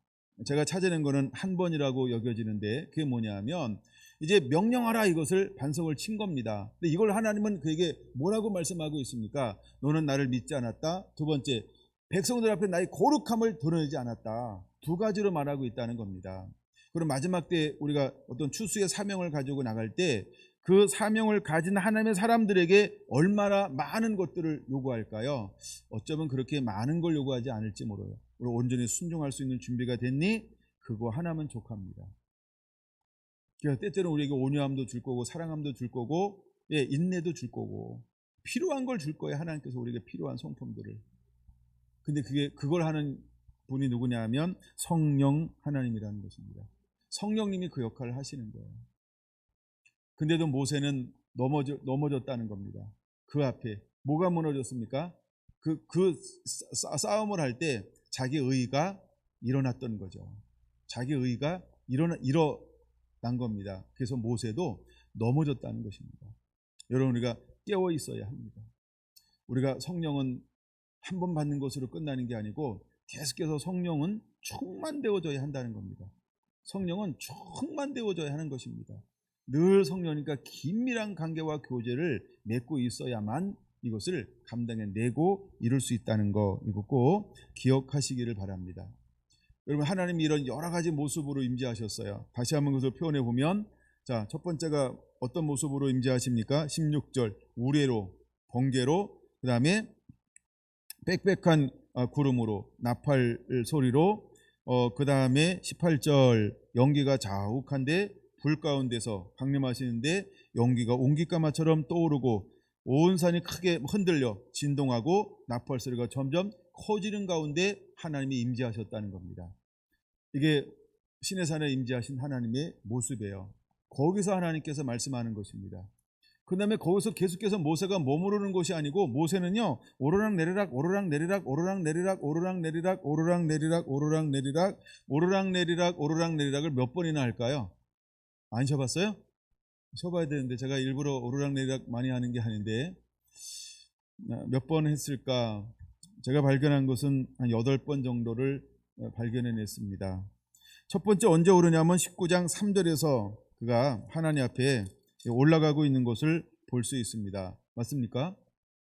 제가 찾아낸 거는 한 번이라고 여겨지는데, 그게 뭐냐면 이제 명령하라, 이것을 반석을 친 겁니다. 근데 이걸 하나님은 그에게 뭐라고 말씀하고 있습니까? 너는 나를 믿지 않았다. 두 번째, 백성들 앞에 나의 거룩함을 드러내지 않았다. 두 가지로 말하고 있다는 겁니다. 그럼 마지막 때 우리가 어떤 추수의 사명을 가지고 나갈 때 그 사명을 가진 하나님의 사람들에게 얼마나 많은 것들을 요구할까요? 어쩌면 그렇게 많은 걸 요구하지 않을지 모르요. 우리 온전히 순종할 수 있는 준비가 됐니? 그거 하나면 족합니다. 그러니까 때때로 우리에게 온유함도 줄 거고 사랑함도 줄 거고, 예, 인내도 줄 거고, 필요한 걸 줄 거예요. 하나님께서 우리에게 필요한 성품들을. 근데 그걸 하는 분이 누구냐 하면 성령 하나님이라는 것입니다. 성령님이 그 역할을 하시는 거예요. 근데도 모세는 넘어졌다는 겁니다. 그 앞에 뭐가 무너졌습니까? 그 싸움을 할 때 자기 의가 일어났던 거죠. 자기 의가 일어난 겁니다. 그래서 모세도 넘어졌다는 것입니다. 여러분, 우리가 깨어 있어야 합니다. 우리가 성령은 한 번 받는 것으로 끝나는 게 아니고 계속해서 성령은 충만되어져야 한다는 겁니다. 성령은 충만되어져야 하는 것입니다. 늘 성령님과 긴밀한 관계와 교제를 맺고 있어야만 이것을 감당해내고 이룰 수 있다는 거, 이거 꼭 기억하시기를 바랍니다. 여러분, 하나님이 이런 여러 가지 모습으로 임재하셨어요. 다시 한번 그것을 표현해 보면, 자, 첫 번째가 어떤 모습으로 임재하십니까? 16절 우레로, 번개로, 그 다음에 빽빽한 구름으로, 나팔 소리로, 그 다음에 18절 연기가 자욱한데 불 가운데서 강림하시는데 연기가 옹기까마처럼 떠오르고 온 산이 크게 흔들려 진동하고 나팔 소리가 점점 커지는 가운데 하나님이 임재하셨다는 겁니다. 이게 시내산에 임재하신 하나님의 모습이에요. 거기서 하나님께서 말씀하는 것입니다. 그 다음에 거기서 계속해서 모세가 머무르는 것이 아니고, 모세는요, 오르락 내리락 오르락 내리락 오르락 내리락 오르락 내리락 오르락 내리락 오르락 내리락 오르락 내리락 오르락 내리락을 몇 번이나 할까요? 안 쉬어봤어요? 쉬어봐야 되는데, 제가 일부러 오르락 내리락 많이 하는 게 아닌데 몇 번 했을까? 제가 발견한 것은 한 8번 정도를 발견해냈습니다. 첫 번째 언제 오르냐면 19장 3절에서 그가 하나님 앞에 올라가고 있는 것을 볼 수 있습니다. 맞습니까?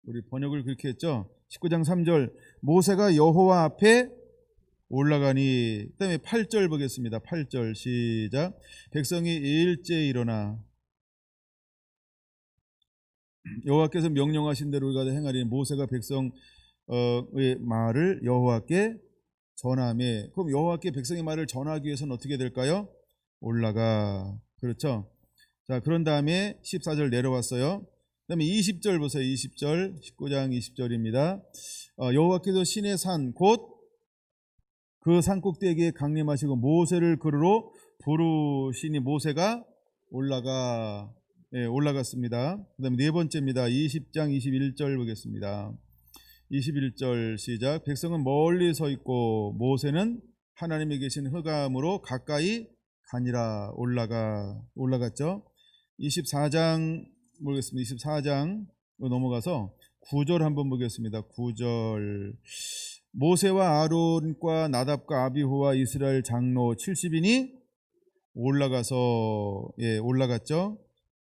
우리 번역을 그렇게 했죠. 19장 3절 모세가 여호와 앞에 올라가니, 그 다음에 8절 보겠습니다. 8절 시작. 백성이 일제히 일어나 여호와께서 명령하신 대로 우리가 행하리니 모세가 백성의 말을 여호와께 전하매. 그럼 여호와께 백성의 말을 전하기 위해서는 어떻게 될까요? 올라가. 그렇죠. 자, 그런 다음에 14절 내려왔어요. 그 다음에 20절 보세요. 20절, 19장 20절입니다. 여호와께서 신의 산 곧 그 산꼭대기에 강림하시고 모세를 그르러 부르시니 모세가 올라갔습니다. 그 다음에 네 번째입니다. 20장 21절 보겠습니다. 21절 시작. 백성은 멀리 서 있고 모세는 하나님이 계신 흑암으로 가까이 가니라. 올라갔죠. 24장 보겠습니다. 24장 넘어가서 9절 한번 보겠습니다. 9절. 모세와 아론과 나답과 아비후와 이스라엘 장로 70인이 올라갔죠.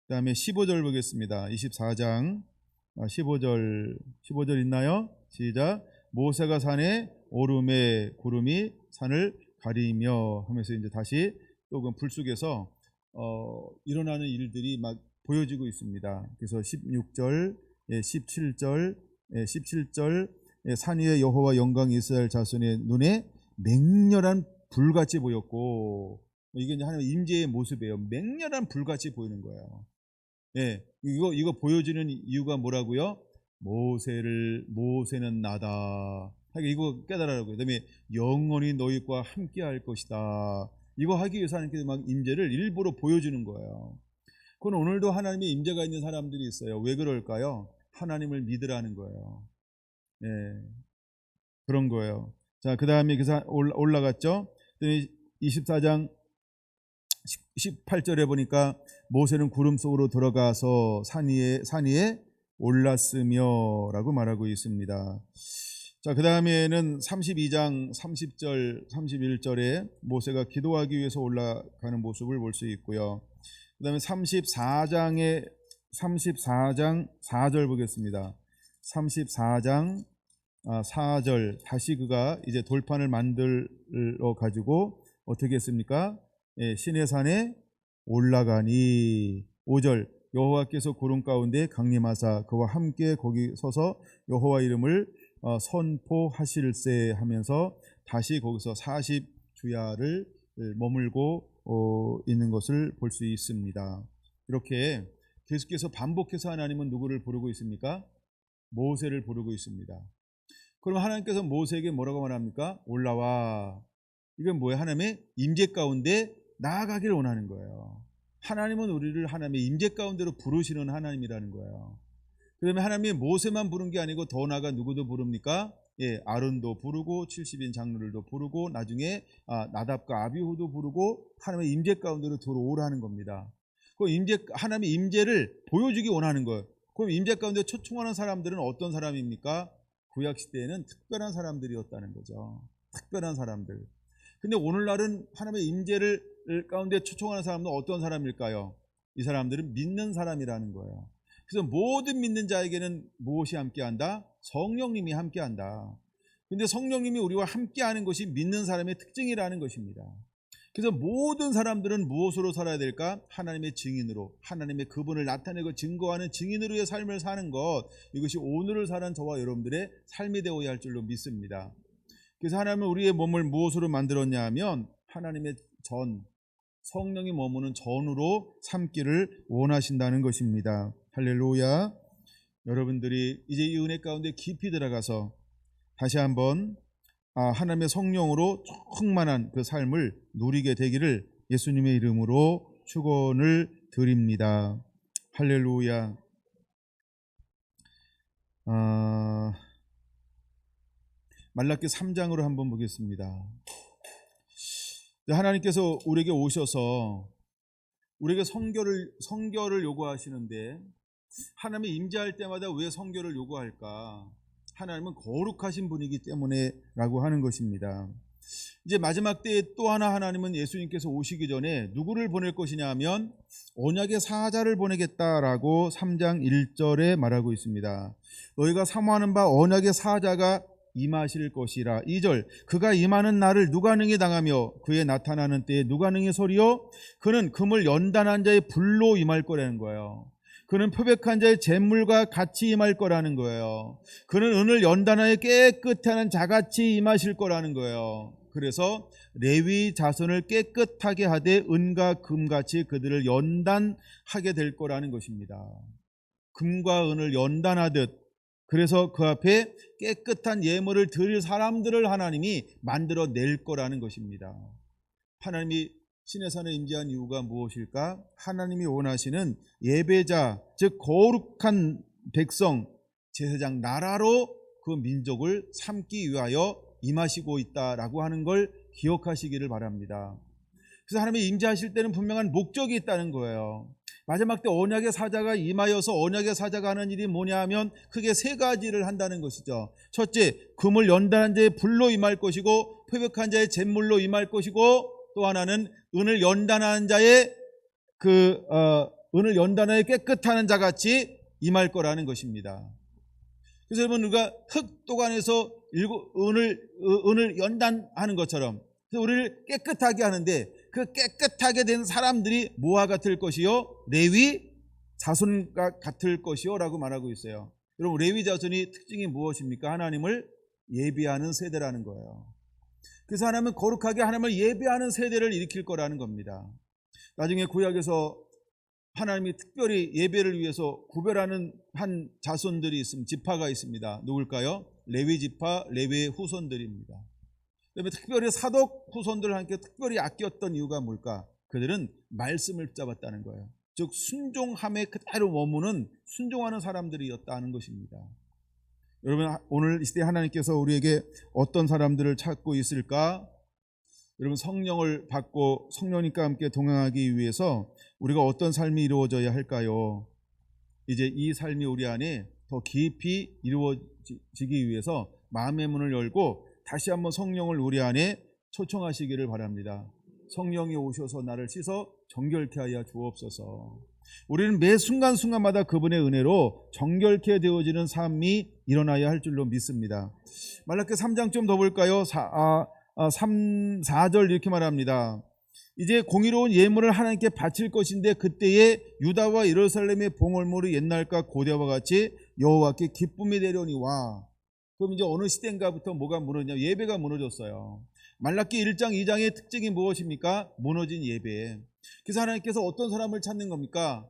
그다음에 15절 보겠습니다. 24장 15절 있나요? 시작. 모세가 산에 오름에 구름이 산을 가리며 하면서 이제 다시 또 그 불 속에서 일어나는 일들이 막 보여지고 있습니다. 그래서 16절, 17절, 17절 산 위에 여호와 영광이 이스라엘 자손의 눈에 맹렬한 불같이 보였고, 이게 이제 하나님의 임재의 모습이에요. 맹렬한 불같이 보이는 거예요. 이거 보여주는 이유가 뭐라고요? 모세는 나다. 이거 깨달으라고요. 그다음에 영원히 너희와 함께할 것이다. 이거 하기 위해서 하나님께서 막 임재를 일부러 보여주는 거예요. 그건 오늘도 하나님의 임재가 있는 사람들이 있어요. 왜 그럴까요? 하나님을 믿으라는 거예요. 그런 거예요. 자, 그 다음에 올라갔죠. 24장 18절에 보니까 모세는 구름 속으로 들어가서 산 위에 올랐으며 라고 말하고 있습니다. 자, 그 다음에는 32장 30절 31절에 모세가 기도하기 위해서 올라가는 모습을 볼 수 있고요. 그 다음에 34장 4절 보겠습니다. 34장 4절 다시 그가 이제 돌판을 만들어 가지고 어떻게 했습니까? 신의 산에 올라가니. 5절 여호와께서 구름 가운데 강림하사 그와 함께 거기 서서 여호와 이름을 선포하실세 하면서 다시 거기서 40주야를 머물고 있는 것을 볼 수 있습니다. 이렇게 계속해서 반복해서 하나님은 누구를 부르고 있습니까? 모세를 부르고 있습니다. 그럼 하나님께서 모세에게 뭐라고 말합니까? 올라와. 이건 뭐예요? 하나님의 임재 가운데 나아가기를 원하는 거예요. 하나님은 우리를 하나님의 임재 가운데로 부르시는 하나님이라는 거예요. 그다음에 하나님이 모세만 부른 게 아니고 더 나아가 누구도 부릅니까? 아론도 부르고 70인 장로들도 부르고 나중에 나답과 아비후도 부르고 하나님의 임재 가운데로 들어오라는 겁니다. 그 하나님의 임재를 보여주기 원하는 거예요. 그럼 임재 가운데 초청하는 사람들은 어떤 사람입니까? 구약 시대에는 특별한 사람들이었다는 거죠. 특별한 사람들. 근데 오늘날은 하나님의 임재를 가운데 초청하는 사람은 어떤 사람일까요? 이 사람들은 믿는 사람이라는 거예요. 그래서 모든 믿는 자에게는 무엇이 함께한다? 성령님이 함께한다. 근데 성령님이 우리와 함께하는 것이 믿는 사람의 특징이라는 것입니다. 그래서 모든 사람들은 무엇으로 살아야 될까? 하나님의 증인으로, 하나님의 그분을 나타내고 증거하는 증인으로의 삶을 사는 것, 이것이 오늘을 사는 저와 여러분들의 삶이 되어야 할 줄로 믿습니다. 그래서 하나님은 우리의 몸을 무엇으로 만들었냐 하면 하나님의 성령이 머무는 전으로 삼기를 원하신다는 것입니다. 할렐루야. 여러분들이 이제 이 은혜 가운데 깊이 들어가서 다시 한번 하나님의 성령으로 충만한 그 삶을 누리게 되기를 예수님의 이름으로 축원을 드립니다. 할렐루야. 말라기 3장으로 한번 보겠습니다. 하나님께서 우리에게 오셔서 우리에게 성결을 요구하시는데, 하나님이 임재할 때마다 왜 성결을 요구할까? 하나님은 거룩하신 분이기 때문에 라고 하는 것입니다. 이제 마지막 때에 또 하나님은 예수님께서 오시기 전에 누구를 보낼 것이냐 하면 언약의 사자를 보내겠다라고 3장 1절에 말하고 있습니다. 너희가 사모하는 바 언약의 사자가 임하실 것이라. 2절 그가 임하는 날을 누가 능히 당하며 그의 나타나는 때에 누가 능히 서리요? 그는 금을 연단한 자의 불로 임할 거라는 거예요. 그는 표백한 자의 잿물과 같이 임할 거라는 거예요. 그는 은을 연단하여 깨끗하는 자같이 임하실 거라는 거예요. 그래서 레위 자손을 깨끗하게 하되 은과 금같이 그들을 연단하게 될 거라는 것입니다. 금과 은을 연단하듯, 그래서 그 앞에 깨끗한 예물을 드릴 사람들을 하나님이 만들어낼 거라는 것입니다. 하나님이 신의 산에 임재한 이유가 무엇일까? 하나님이 원하시는 예배자, 즉 거룩한 백성, 제사장 나라로 그 민족을 삼기 위하여 임하시고 있다라고 하는 걸 기억하시기를 바랍니다. 그래서 하나님이 임재하실 때는 분명한 목적이 있다는 거예요. 마지막 때 언약의 사자가 임하여서 언약의 사자가 하는 일이 뭐냐 하면 크게 세 가지를 한다는 것이죠. 첫째, 금을 연단한 자의 불로 임할 것이고 표백한 자의 잿물로 임할 것이고, 또 하나는 은을 연단하는 자의 은을 연단하여 깨끗하는 자같이 임할 거라는 것입니다. 그래서 여러분, 우리가 흙도관에서 은을 연단하는 것처럼 우리를 깨끗하게 하는데, 그 깨끗하게 된 사람들이 뭐와 같을 것이요? 레위 자손과 같을 것이요 라고 말하고 있어요. 여러분, 레위 자손이 특징이 무엇입니까? 하나님을 예배하는 세대라는 거예요. 그래서 하나님은 거룩하게 하나님을 예배하는 세대를 일으킬 거라는 겁니다. 나중에 구약에서 하나님이 특별히 예배를 위해서 구별하는 한 자손들이 있습니다. 지파가 있습니다. 누굴까요? 레위 지파, 레위의 후손들입니다. 그다음에 특별히 사독 후손들을 함께 특별히 아꼈던 이유가 뭘까? 그들은 말씀을 붙잡았다는 거예요. 즉 순종함에 그대로 머무는 순종하는 사람들이었다는 것입니다. 여러분, 오늘 이 시대에 하나님께서 우리에게 어떤 사람들을 찾고 있을까? 여러분, 성령을 받고 성령님과 함께 동행하기 위해서 우리가 어떤 삶이 이루어져야 할까요? 이제 이 삶이 우리 안에 더 깊이 이루어지기 위해서 마음의 문을 열고 다시 한번 성령을 우리 안에 초청하시기를 바랍니다. 성령이 오셔서 나를 씻어 정결케 하여 주옵소서. 우리는 매 순간순간마다 그분의 은혜로 정결케 되어지는 삶이 일어나야 할 줄로 믿습니다. 말라기 3장 좀 더 볼까요? 4절 이렇게 말합니다. 이제 공의로운 예물을 하나님께 바칠 것인데 그때에 유다와 예루살렘의 봉헌물이 옛날과 고대와 같이 여호와께 기쁨이 되려니와. 그럼 이제 어느 시대인가부터 뭐가 무너지냐? 예배가 무너졌어요. 말라기 1장 2장의 특징이 무엇입니까? 무너진 예배. 그래서 하나님께서 어떤 사람을 찾는 겁니까?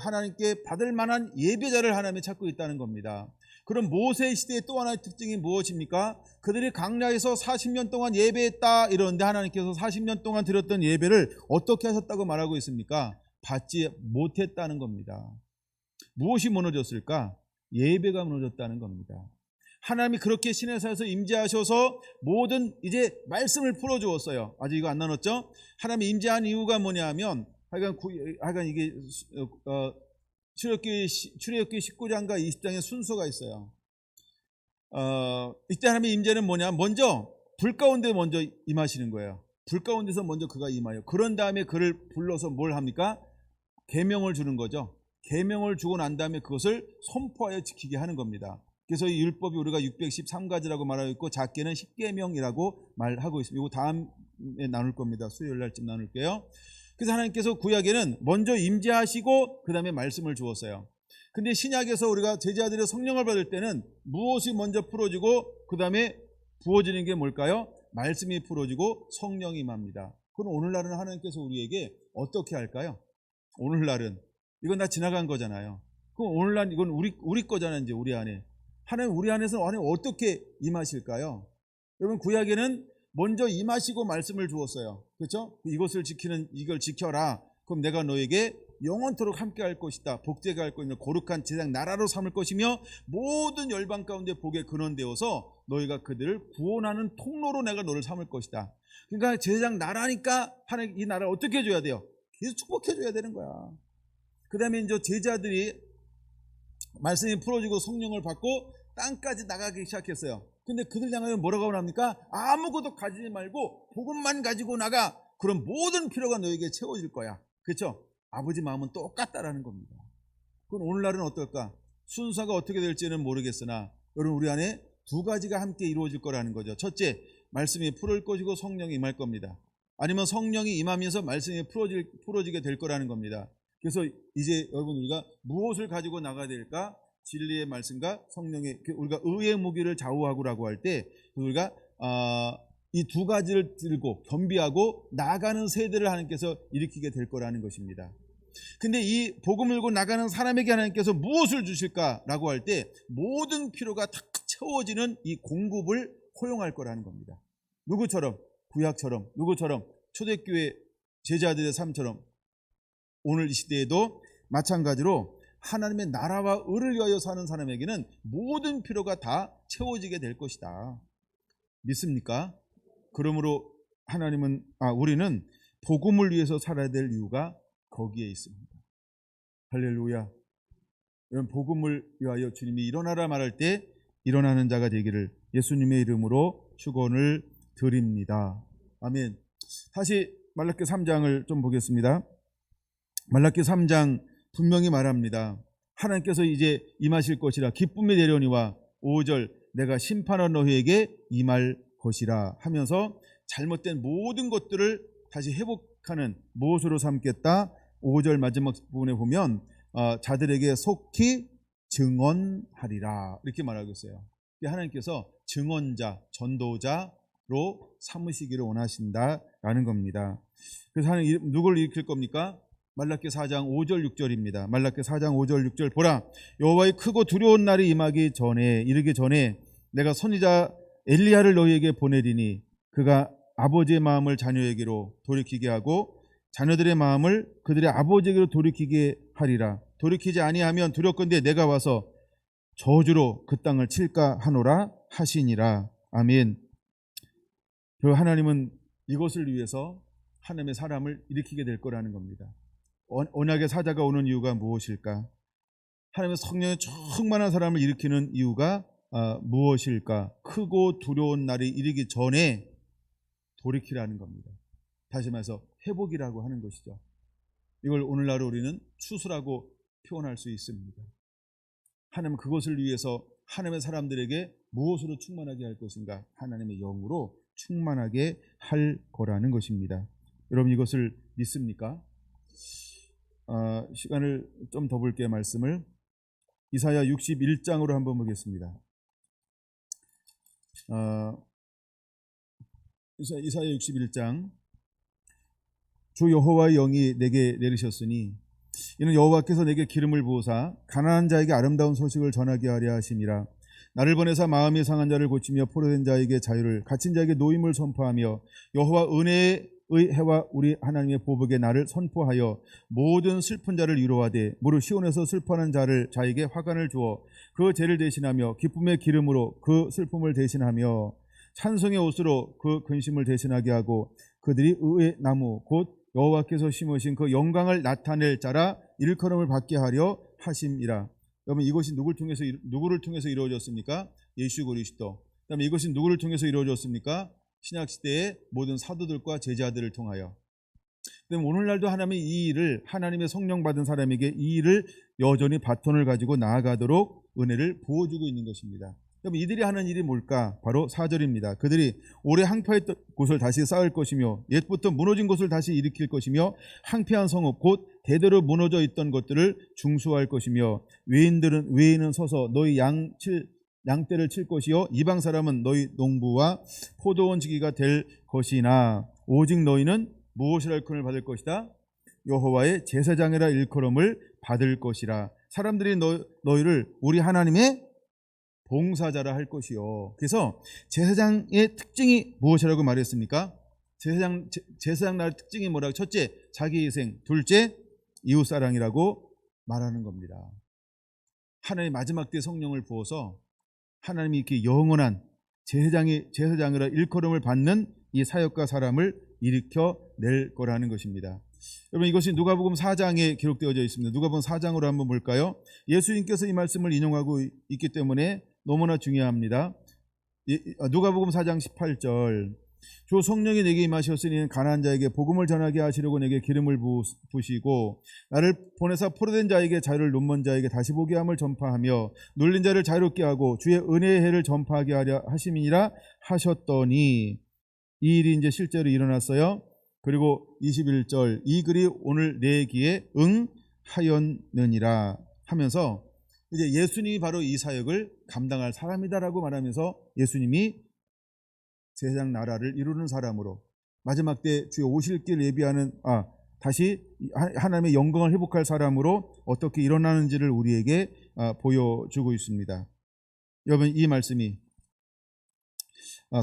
하나님께 받을 만한 예배자를 하나님이 찾고 있다는 겁니다. 그럼 모세 시대의 또 하나의 특징이 무엇입니까? 그들이 광야에서 40년 동안 예배했다 이러는데 하나님께서 40년 동안 드렸던 예배를 어떻게 하셨다고 말하고 있습니까? 받지 못했다는 겁니다. 무엇이 무너졌을까? 예배가 무너졌다는 겁니다. 하나님이 그렇게 시내사에서 임재하셔서 모든 이제 말씀을 풀어주었어요. 아직 이거 안 나눴죠? 하나님이 임재한 이유가 뭐냐면 하여간 이게 출애굽기 19장과 20장의 순서가 있어요. 이때 하나님의 임재는 뭐냐? 먼저 불 가운데 먼저 임하시는 거예요. 불 가운데서 먼저 그가 임하여. 그런 다음에 그를 불러서 뭘 합니까? 계명을 주는 거죠. 계명을 주고 난 다음에 그것을 선포하여 지키게 하는 겁니다. 그래서 이 율법이 우리가 613가지라고 말하고 있고 작게는 10계명이라고 말하고 있습니다. 이거 다음에 나눌 겁니다. 수요일 날쯤 나눌게요. 그래서 하나님께서 구약에는 먼저 임재하시고 그 다음에 말씀을 주었어요. 근데 신약에서 우리가 제자들의 성령을 받을 때는 무엇이 먼저 풀어지고 그 다음에 부어지는 게 뭘까요? 말씀이 풀어지고 성령이 임합니다. 그럼 오늘날은 하나님께서 우리에게 어떻게 할까요? 오늘날은 이건 다 지나간 거잖아요. 그럼 오늘날 이건 우리 거잖아요. 이제 우리 안에 하나님 우리 안에서 어떻게 임하실까요? 여러분, 구약에는 먼저 임하시고 말씀을 주었어요. 그렇죠? 이걸 지켜라. 그럼 내가 너에게 영원토록 함께 할 것이다. 복되게 할 것이며 거룩한 제장 나라로 삼을 것이며 모든 열방 가운데 복의 근원되어서 너희가 그들을 구원하는 통로로 내가 너를 삼을 것이다. 그러니까 제장 나라니까 하나님 이 나라를 어떻게 해줘야 돼요? 계속 축복해줘야 되는 거야. 그 다음에 이제 제자들이 말씀이 풀어지고 성령을 받고 땅까지 나가기 시작했어요. 근데 그들 향하여 뭐라고 합니까? 아무것도 가지지 말고 복음만 가지고 나가. 그럼 모든 필요가 너에게 채워질 거야. 그렇죠? 아버지 마음은 똑같다라는 겁니다. 그럼 오늘날은 어떨까? 순서가 어떻게 될지는 모르겠으나 여러분, 우리 안에 두 가지가 함께 이루어질 거라는 거죠. 첫째, 말씀이 풀을 것이고 성령이 임할 겁니다. 아니면 성령이 임하면서 말씀이 풀어지게 될 거라는 겁니다. 그래서 이제 여러분, 우리가 무엇을 가지고 나가야 될까? 진리의 말씀과 성령의, 우리가 의의 무기를 좌우하고라고 할 때 우리가 이 두 가지를 들고 겸비하고 나가는 세대를 하나님께서 일으키게 될 거라는 것입니다. 근데 이 복음을 들고 나가는 사람에게 하나님께서 무엇을 주실까라고 할 때 모든 필요가 탁 채워지는 이 공급을 허용할 거라는 겁니다. 누구처럼? 구약처럼. 누구처럼? 초대교회 제자들의 삶처럼. 오늘 이 시대에도 마찬가지로 하나님의 나라와 의를 위하여 사는 사람에게는 모든 필요가 다 채워지게 될 것이다. 믿습니까? 그러므로 우리는 복음을 위해서 살아야 될 이유가 거기에 있습니다. 할렐루야. 여러분, 복음을 위하여 주님이 일어나라 말할 때 일어나는 자가 되기를 예수님의 이름으로 축원을 드립니다. 아멘. 다시 말라기 3장을 좀 보겠습니다. 말라기 3장 분명히 말합니다. 하나님께서 이제 임하실 것이라 기쁨이 되려니와 5절 내가 심판한 너희에게 임할 것이라 하면서 잘못된 모든 것들을 다시 회복하는 못으로 삼겠다. 5절 마지막 부분에 보면 자들에게 속히 증언하리라 이렇게 말하고 있어요. 하나님께서 증언자, 전도자로 삼으시기를 원하신다라는 겁니다. 그래서 하나님 누구를 일으킬 겁니까? 말라기 4장 5절 6절입니다. 말라기 4장 5절 6절 보라 여호와의 크고 두려운 날이 이르기 전에 내가 선지자 엘리야를 너희에게 보내리니 그가 아버지의 마음을 자녀에게로 돌이키게 하고 자녀들의 마음을 그들의 아버지에게로 돌이키게 하리라. 돌이키지 아니하면 두렵건대 내가 와서 저주로 그 땅을 칠까 하노라 하시니라. 아멘. 하나님은 이것을 위해서 하나님의 사람을 일으키게 될 거라는 겁니다. 언약의 사자가 오는 이유가 무엇일까? 하나님의 성령에 충만한 사람을 일으키는 이유가 무엇일까? 크고 두려운 날이 이르기 전에 돌이키라는 겁니다. 다시 말해서 회복이라고 하는 것이죠. 이걸 오늘날 우리는 추수라고 표현할 수 있습니다. 하나님은 그것을 위해서 하나님의 사람들에게 무엇으로 충만하게 할 것인가? 하나님의 영으로 충만하게 할 거라는 것입니다. 여러분 이것을 믿습니까? 시간을 좀 더 볼게요. 말씀을 이사야 61장으로 한번 보겠습니다. 이사야 61장 주 여호와의 영이 내게 내리셨으니 이는 여호와께서 내게 기름을 부으사 가난한 자에게 아름다운 소식을 전하게 하려 하심이라. 나를 보내사 마음이 상한 자를 고치며 포로된 자에게 자유를 갇힌 자에게 노임을 선포하며 여호와 은혜의 해와 우리 하나님의 보복의 날을 선포하여 모든 슬픈 자를 위로하되 무릇 시온에서 슬퍼하는 자에게 화관을 주어 그 죄를 대신하며 기쁨의 기름으로 그 슬픔을 대신하며 찬송의 옷으로 그 근심을 대신하게 하고 그들이 의의 나무 곧 여호와께서 심으신 그 영광을 나타낼 자라 일컬음을 받게 하려 하심이라. 여러분 이것이 누구를 통해서 이루어졌습니까? 예수 그리스도. 그다음에 이것이 누구를 통해서 이루어졌습니까? 신약 시대의 모든 사도들과 제자들을 통하여. 그럼 오늘날도 하나님이 이 일을 하나님의 성령 받은 사람에게 이 일을 여전히 바톤을 가지고 나아가도록 은혜를 부어주고 있는 것입니다. 그럼 이들이 하는 일이 뭘까? 바로 4절입니다. 그들이 오래 항폐했던 곳을 다시 쌓을 것이며 옛부터 무너진 곳을 다시 일으킬 것이며 항폐한 성읍 곧 대대로 무너져 있던 것들을 중수할 것이며 외인은 서서 너희 양떼를 칠 것이요 이방 사람은 너희 농부와 포도원 지기가 될 것이나 오직 너희는 무엇이라 일컬음을 받을 것이다? 여호와의 제사장이라 일컬음을 받을 것이라. 사람들이 너희를 우리 하나님의 봉사자라 할 것이요. 그래서 제사장의 특징이 무엇이라고 말했습니까? 제사장 나라의 특징이 뭐라고? 첫째, 자기 희생. 둘째, 이웃사랑이라고 말하는 겁니다. 하나님 마지막 때 성령을 부어서 하나님이 이렇게 영원한 제사장이라 일컬음을 받는 이 사역과 사람을 일으켜낼 거라는 것입니다. 여러분 이것이 누가복음 4장에 기록되어져 있습니다. 누가복음 4장으로 한번 볼까요? 예수님께서 이 말씀을 인용하고 있기 때문에 너무나 중요합니다. 누가복음 4장 18절 주 성령이 내게 임하셨으니 가난한 자에게 복음을 전하게 하시려고 내게 기름을 부으시고 나를 보내사 포로된 자에게 자유를 눈먼 자에게 다시 보게 함을 전파하며 눌린 자를 자유롭게 하고 주의 은혜의 해를 전파하게 하려 하심이니라 하셨더니 이 일이 이제 실제로 일어났어요. 그리고 21절 이 글이 오늘 내 귀에 응하였느니라 하면서 이제 예수님이 바로 이 사역을 감당할 사람이다라고 말하면서 예수님이 제사장 나라를 이루는 사람으로 마지막 때 주의 오실 길 예비하는 다시 하나님의 영광을 회복할 사람으로 어떻게 일어나는지를 우리에게 보여주고 있습니다. 여러분 이 말씀이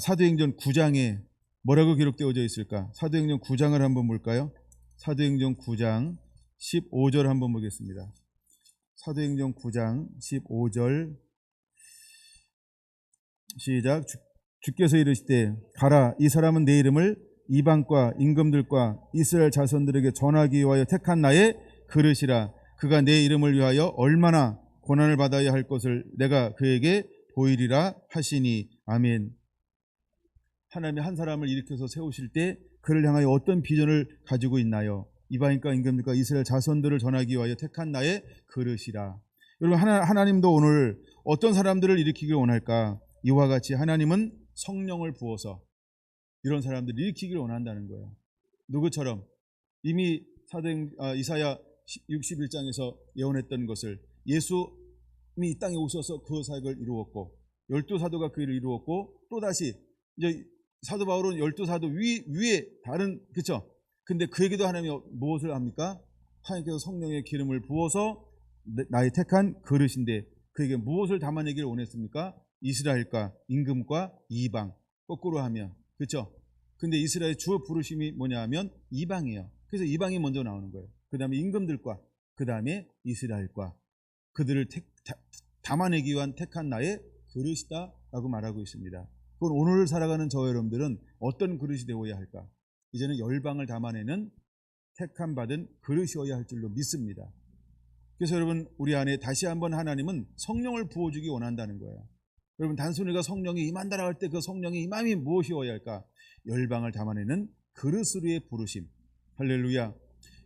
사도행전 9장에 뭐라고 기록되어져 있을까? 사도행전 9장을 한번 볼까요? 사도행전 9장 15절 한번 보겠습니다. 사도행전 9장 15절 시작. 주께서 이르시되 가라, 이 사람은 내 이름을 이방과 임금들과 이스라엘 자손들에게 전하기 위하여 택한 나의 그릇이라. 그가 내 이름을 위하여 얼마나 고난을 받아야 할 것을 내가 그에게 보이리라 하시니. 아멘. 하나님이 한 사람을 일으켜서 세우실 때 그를 향하여 어떤 비전을 가지고 있나요? 이방인과 임금들과 이스라엘 자손들을 전하기 위하여 택한 나의 그릇이라. 여러분, 하나님도 오늘 어떤 사람들을 일으키길 원할까? 이와 같이 하나님은 성령을 부어서 이런 사람들을 일으키길 원한다는 거예요. 누구처럼? 이미 이사야 61장에서 예언했던 것을, 예수님이 이 땅에 오셔서 그 사역을 이루었고 12사도가 그 일을 이루었고, 또다시 이제 사도 바울은 12사도 위에 다른, 그렇죠? 근데 그에게도 하나님이 무엇을 합니까? 하나님께서 성령의 기름을 부어서 나의 택한 그릇인데 그에게 무엇을 담아내기를 원했습니까? 이스라엘과 임금과 이방, 거꾸로 하면, 그렇죠? 근데 이스라엘 주 부르심이 뭐냐 하면 이방이에요. 그래서 이방이 먼저 나오는 거예요. 그 다음에 임금들과, 그 다음에 이스라엘과, 그들을 담아내기 위한 택한 나의 그릇이다 라고 말하고 있습니다. 그건 오늘 살아가는 저 여러분들은 어떤 그릇이 되어야 할까? 이제는 열방을 담아내는 택함 받은 그릇이어야 할 줄로 믿습니다. 그래서 여러분, 우리 안에 다시 한번 하나님은 성령을 부어주기 원한다는 거예요. 여러분, 단순히가 성령이 임한다라고 할 때 그 성령의 임함이 무엇이어야 할까? 열방을 담아내는 그릇으로의 부르심. 할렐루야.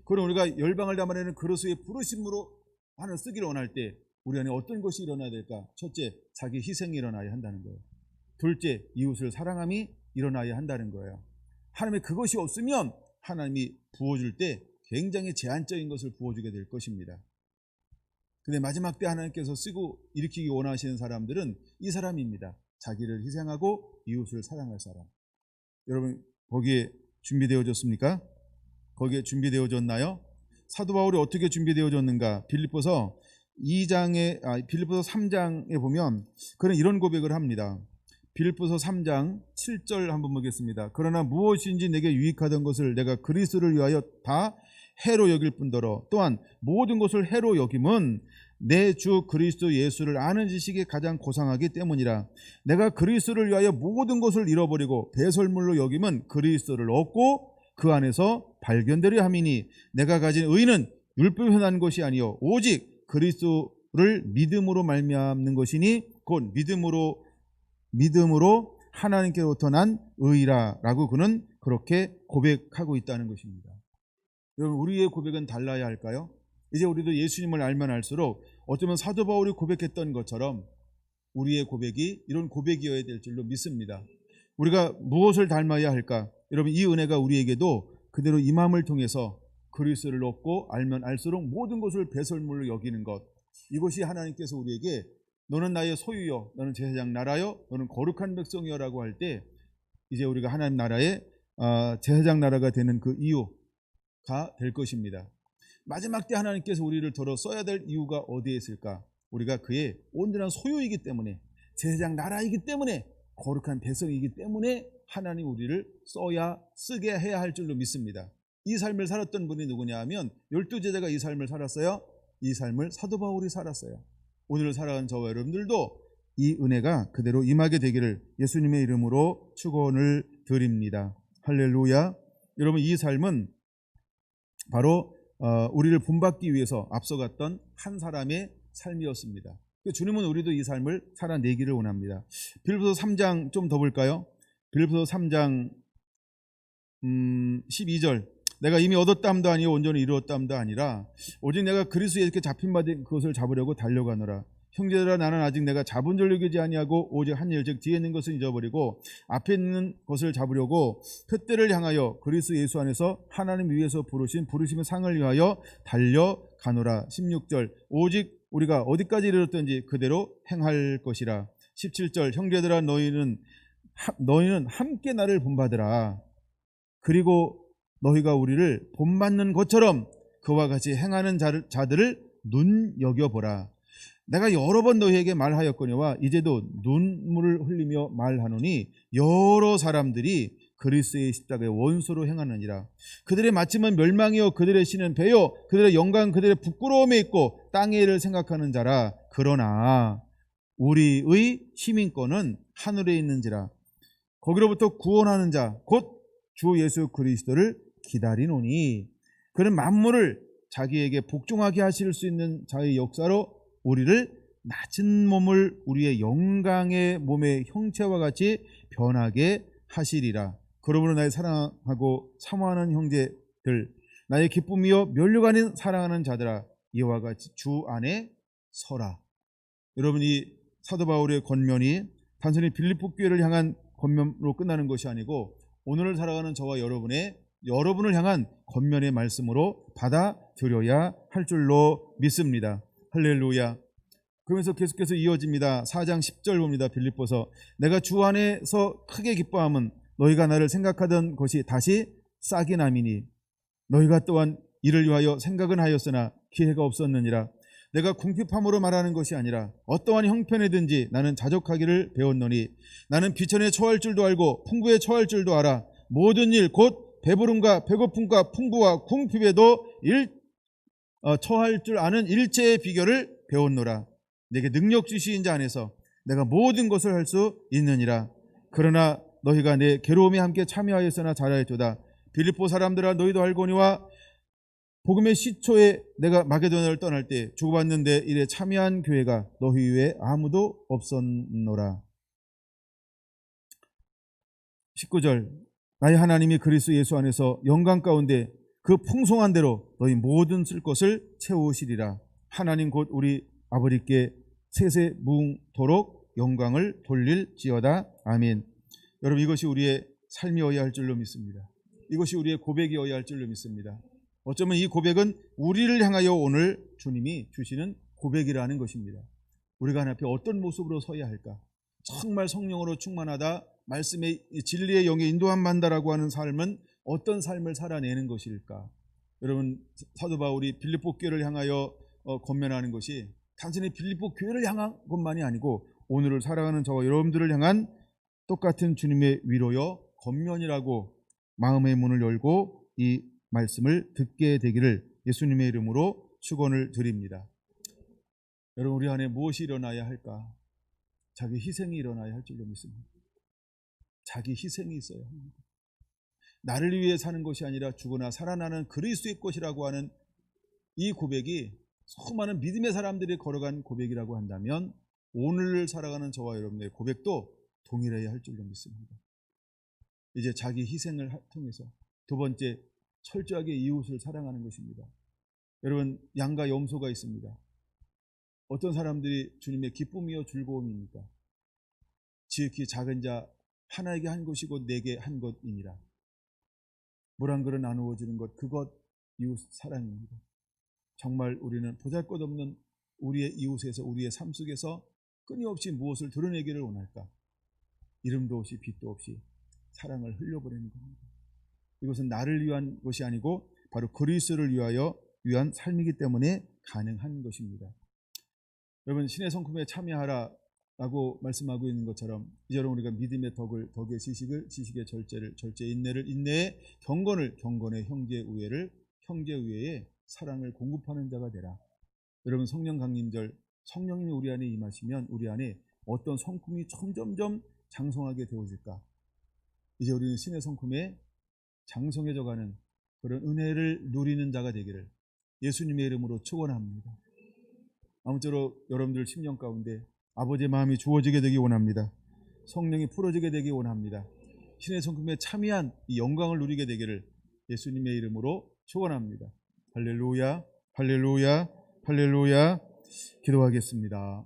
그럼 우리가 열방을 담아내는 그릇의 부르심으로 하나님을 쓰기를 원할 때 우리 안에 어떤 것이 일어나야 될까? 첫째, 자기 희생이 일어나야 한다는 거예요. 둘째, 이웃을 사랑함이 일어나야 한다는 거예요. 하나님의 그것이 없으면 하나님이 부어줄 때 굉장히 제한적인 것을 부어주게 될 것입니다. 근데 마지막 때 하나님께서 쓰고 일으키기 원하시는 사람들은 이 사람입니다. 자기를 희생하고 이웃을 사랑할 사람. 여러분, 거기에 준비되어졌습니까? 거기에 준비되어졌나요? 사도 바울이 어떻게 준비되어졌는가? 빌립보서 3장에 보면 그는 이런 고백을 합니다. 빌립보서 3장 7절 한번 보겠습니다. 그러나 무엇인지 내게 유익하던 것을 내가 그리스도를 위하여 다 해로 여길 뿐더러 또한 모든 것을 해로 여김은 내 주 그리스도 예수를 아는 지식이 가장 고상하기 때문이라. 내가 그리스도를 위하여 모든 것을 잃어버리고 배설물로 여김은 그리스도를 얻고 그 안에서 발견되려 함이니 내가 가진 의는 율법에 난 것이 아니요 오직 그리스도를 믿음으로 말미암는 것이니 곧 믿음으로 하나님께로부터 난 의라라고 그는 그렇게 고백하고 있다는 것입니다. 여러분, 우리의 고백은 달라야 할까요? 이제 우리도 예수님을 알면 알수록 어쩌면 사도 바울이 고백했던 것처럼 우리의 고백이 이런 고백이어야 될 줄로 믿습니다. 우리가 무엇을 닮아야 할까? 여러분, 이 은혜가 우리에게도 그대로 임함을 통해서 그리스도를 얻고 알면 알수록 모든 것을 배설물로 여기는 것, 이것이 하나님께서 우리에게 너는 나의 소유여, 너는 제사장 나라여, 너는 거룩한 백성이여 라고 할 때 이제 우리가 하나님 나라의 제사장 나라가 되는 그 이유가 될 것입니다. 마지막 때 하나님께서 우리를 더러 써야 될 이유가 어디에 있을까? 우리가 그의 온전한 소유이기 때문에, 제사장 나라이기 때문에, 거룩한 백성이기 때문에 하나님 우리를 쓰게 해야 할 줄로 믿습니다. 이 삶을 살았던 분이 누구냐 하면 12제자가 이 삶을 살았어요. 이 삶을 사도 바울이 살았어요. 오늘 살아가는 저와 여러분들도 이 은혜가 그대로 임하게 되기를 예수님의 이름으로 축원을 드립니다. 할렐루야. 여러분, 이 삶은 바로 우리를 본받기 위해서 앞서갔던 한 사람의 삶이었습니다. 주님은 우리도 이 삶을 살아내기를 원합니다. 빌립보서 3장 좀 더 볼까요? 빌립보서 3장 12절. 내가 이미 얻었다함도 아니요 온전히 이루었다함도 아니라 오직 내가 그리스도에 이렇게 잡힌 바 된 그것을 잡으려고 달려가노라. 형제들아, 나는 아직 내가 잡은 줄 여기지 아니하고 오직 한 일, 즉 뒤에 있는 것을 잊어버리고 앞에 있는 것을 잡으려고 표대를 향하여 그리스도 예수 안에서 하나님 위에서 부르신 부르심의 상을 위하여 달려가노라. 16절. 오직 우리가 어디까지 이르렀든지 그대로 행할 것이라. 17절. 형제들아, 너희는 함께 나를 본받으라. 그리고 너희가 우리를 본받는 것처럼 그와 같이 행하는 자들을 눈여겨보라. 내가 여러 번 너희에게 말하였거니와 이제도 눈물을 흘리며 말하노니 여러 사람들이 그리스도의 십자가의 원수로 행하느니라. 그들의 마침은 멸망이요 그들의 신은 배요 그들의 영광 그들의 부끄러움에 있고 땅의 일을 생각하는 자라. 그러나 우리의 시민권은 하늘에 있는지라. 거기로부터 구원하는 자 곧 주 예수 그리스도를 기다리노니 그는 만물을 자기에게 복종하게 하실 수 있는 자의 역사로 우리를 낮은 몸을 우리의 영광의 몸의 형체와 같이 변하게 하시리라. 그러므로 나의 사랑하고 사모하는 형제들, 나의 기쁨이요 면류가 아닌 사랑하는 자들아, 이와 같이 주 안에 서라. 여러분, 이 사도 바울의 권면이 단순히 빌립보 교회를 향한 권면으로 끝나는 것이 아니고 오늘을 살아가는 저와 여러분을 향한 권면의 말씀으로 받아들여야 할 줄로 믿습니다. 할렐루야. 그러면서 계속해서 이어집니다. 4장 10절 봅니다. 빌립보서. 내가 주 안에서 크게 기뻐함은 너희가 나를 생각하던 것이 다시 싹이 남이니 너희가 또한 이를 위하여 생각은 하였으나 기회가 없었느니라. 내가 궁핍함으로 말하는 것이 아니라 어떠한 형편이든지 나는 자족하기를 배웠노니 나는 비천에 처할 줄도 알고 풍부에 처할 줄도 알아. 모든 일 곧 배부름과 배고픔과 풍부와 궁핍에도 처할 줄 아는 일체의 비결을 배웠노라. 내게 능력 주시인 자 안에서 내가 모든 것을 할 수 있느니라. 그러나 너희가 내 괴로움에 함께 참여하였으나 잘하였도다. 빌립보 사람들아, 너희도 알거니와 복음의 시초에 내가 마게도냐를 떠날 때 주고받는 데 일에 참여한 교회가 너희 외에 아무도 없었노라. 19절. 나의 하나님이 그리스도 예수 안에서 영광 가운데 그 풍성한 대로 너희 모든 쓸 것을 채우시리라. 하나님 곧 우리 아버지께 세세무궁토록 영광을 돌릴지어다. 아멘. 여러분, 이것이 우리의 삶이어야 할 줄로 믿습니다. 이것이 우리의 고백이어야 할 줄로 믿습니다. 어쩌면 이 고백은 우리를 향하여 오늘 주님이 주시는 고백이라는 것입니다. 우리가 하나님 앞에 어떤 모습으로 서야 할까? 정말 성령으로 충만하다, 말씀의 진리의 영에 인도함 받는다라고 하는 삶은 어떤 삶을 살아내는 것일까? 여러분, 사도 바울이 빌립보 교회를 향하여 권면하는 것이 단순히 빌립보 교회를 향한 것만이 아니고 오늘을 살아가는 저와 여러분들을 향한 똑같은 주님의 위로여 권면이라고 마음의 문을 열고 이 말씀을 듣게 되기를 예수님의 이름으로 축원을 드립니다. 여러분, 우리 안에 무엇이 일어나야 할까? 자기 희생이 일어나야 할 줄로 믿습니다. 자기 희생이 있어야 합니다. 나를 위해 사는 것이 아니라 죽으나 살아나는 그리스도의 것이라고 하는 이 고백이 수많은 믿음의 사람들이 걸어간 고백이라고 한다면 오늘을 살아가는 저와 여러분의 고백도 동일해야 할 줄로 믿습니다. 이제 자기 희생을 통해서 두 번째, 철저하게 이웃을 사랑하는 것입니다. 여러분, 양과 염소가 있습니다. 어떤 사람들이 주님의 기쁨이요 즐거움입니까? 지극히 작은 자 하나에게 한 것이고 내게 한 것이니라. 물 한 그릇 나누어 주는 것, 그것 이웃 사랑입니다. 정말 우리는 보잘것없는 우리의 이웃에서, 우리의 삶 속에서 끊임없이 무엇을 드러내기를 원할까? 이름도 없이 빛도 없이 사랑을 흘려보내는 겁니다. 이것은 나를 위한 것이 아니고 바로 그리스도를 위한 삶이기 때문에 가능한 것입니다. 여러분, 신의 성품에 참여하라라고 말씀하고 있는 것처럼 이제 우리가 믿음의 덕의 지식을, 지식의 절제를, 절제의 인내를, 인내의 경건을, 경건의 형제우애의 사랑을 공급하는 자가 되라. 여러분, 성령 강림절, 성령님이 우리 안에 임하시면 우리 안에 어떤 성품이 점점점 장성하게 되어질까? 이제 우리는 신의 성품에 장성해져가는 그런 은혜를 누리는 자가 되기를 예수님의 이름으로 축원합니다. 아무쪼록 여러분들 심령 가운데 아버지의 마음이 주어지게 되기 원합니다. 성령이 풀어지게 되기 원합니다. 신의 성품에 참여한 이 영광을 누리게 되기를 예수님의 이름으로 축원합니다. 할렐루야, 할렐루야, 할렐루야. 기도하겠습니다.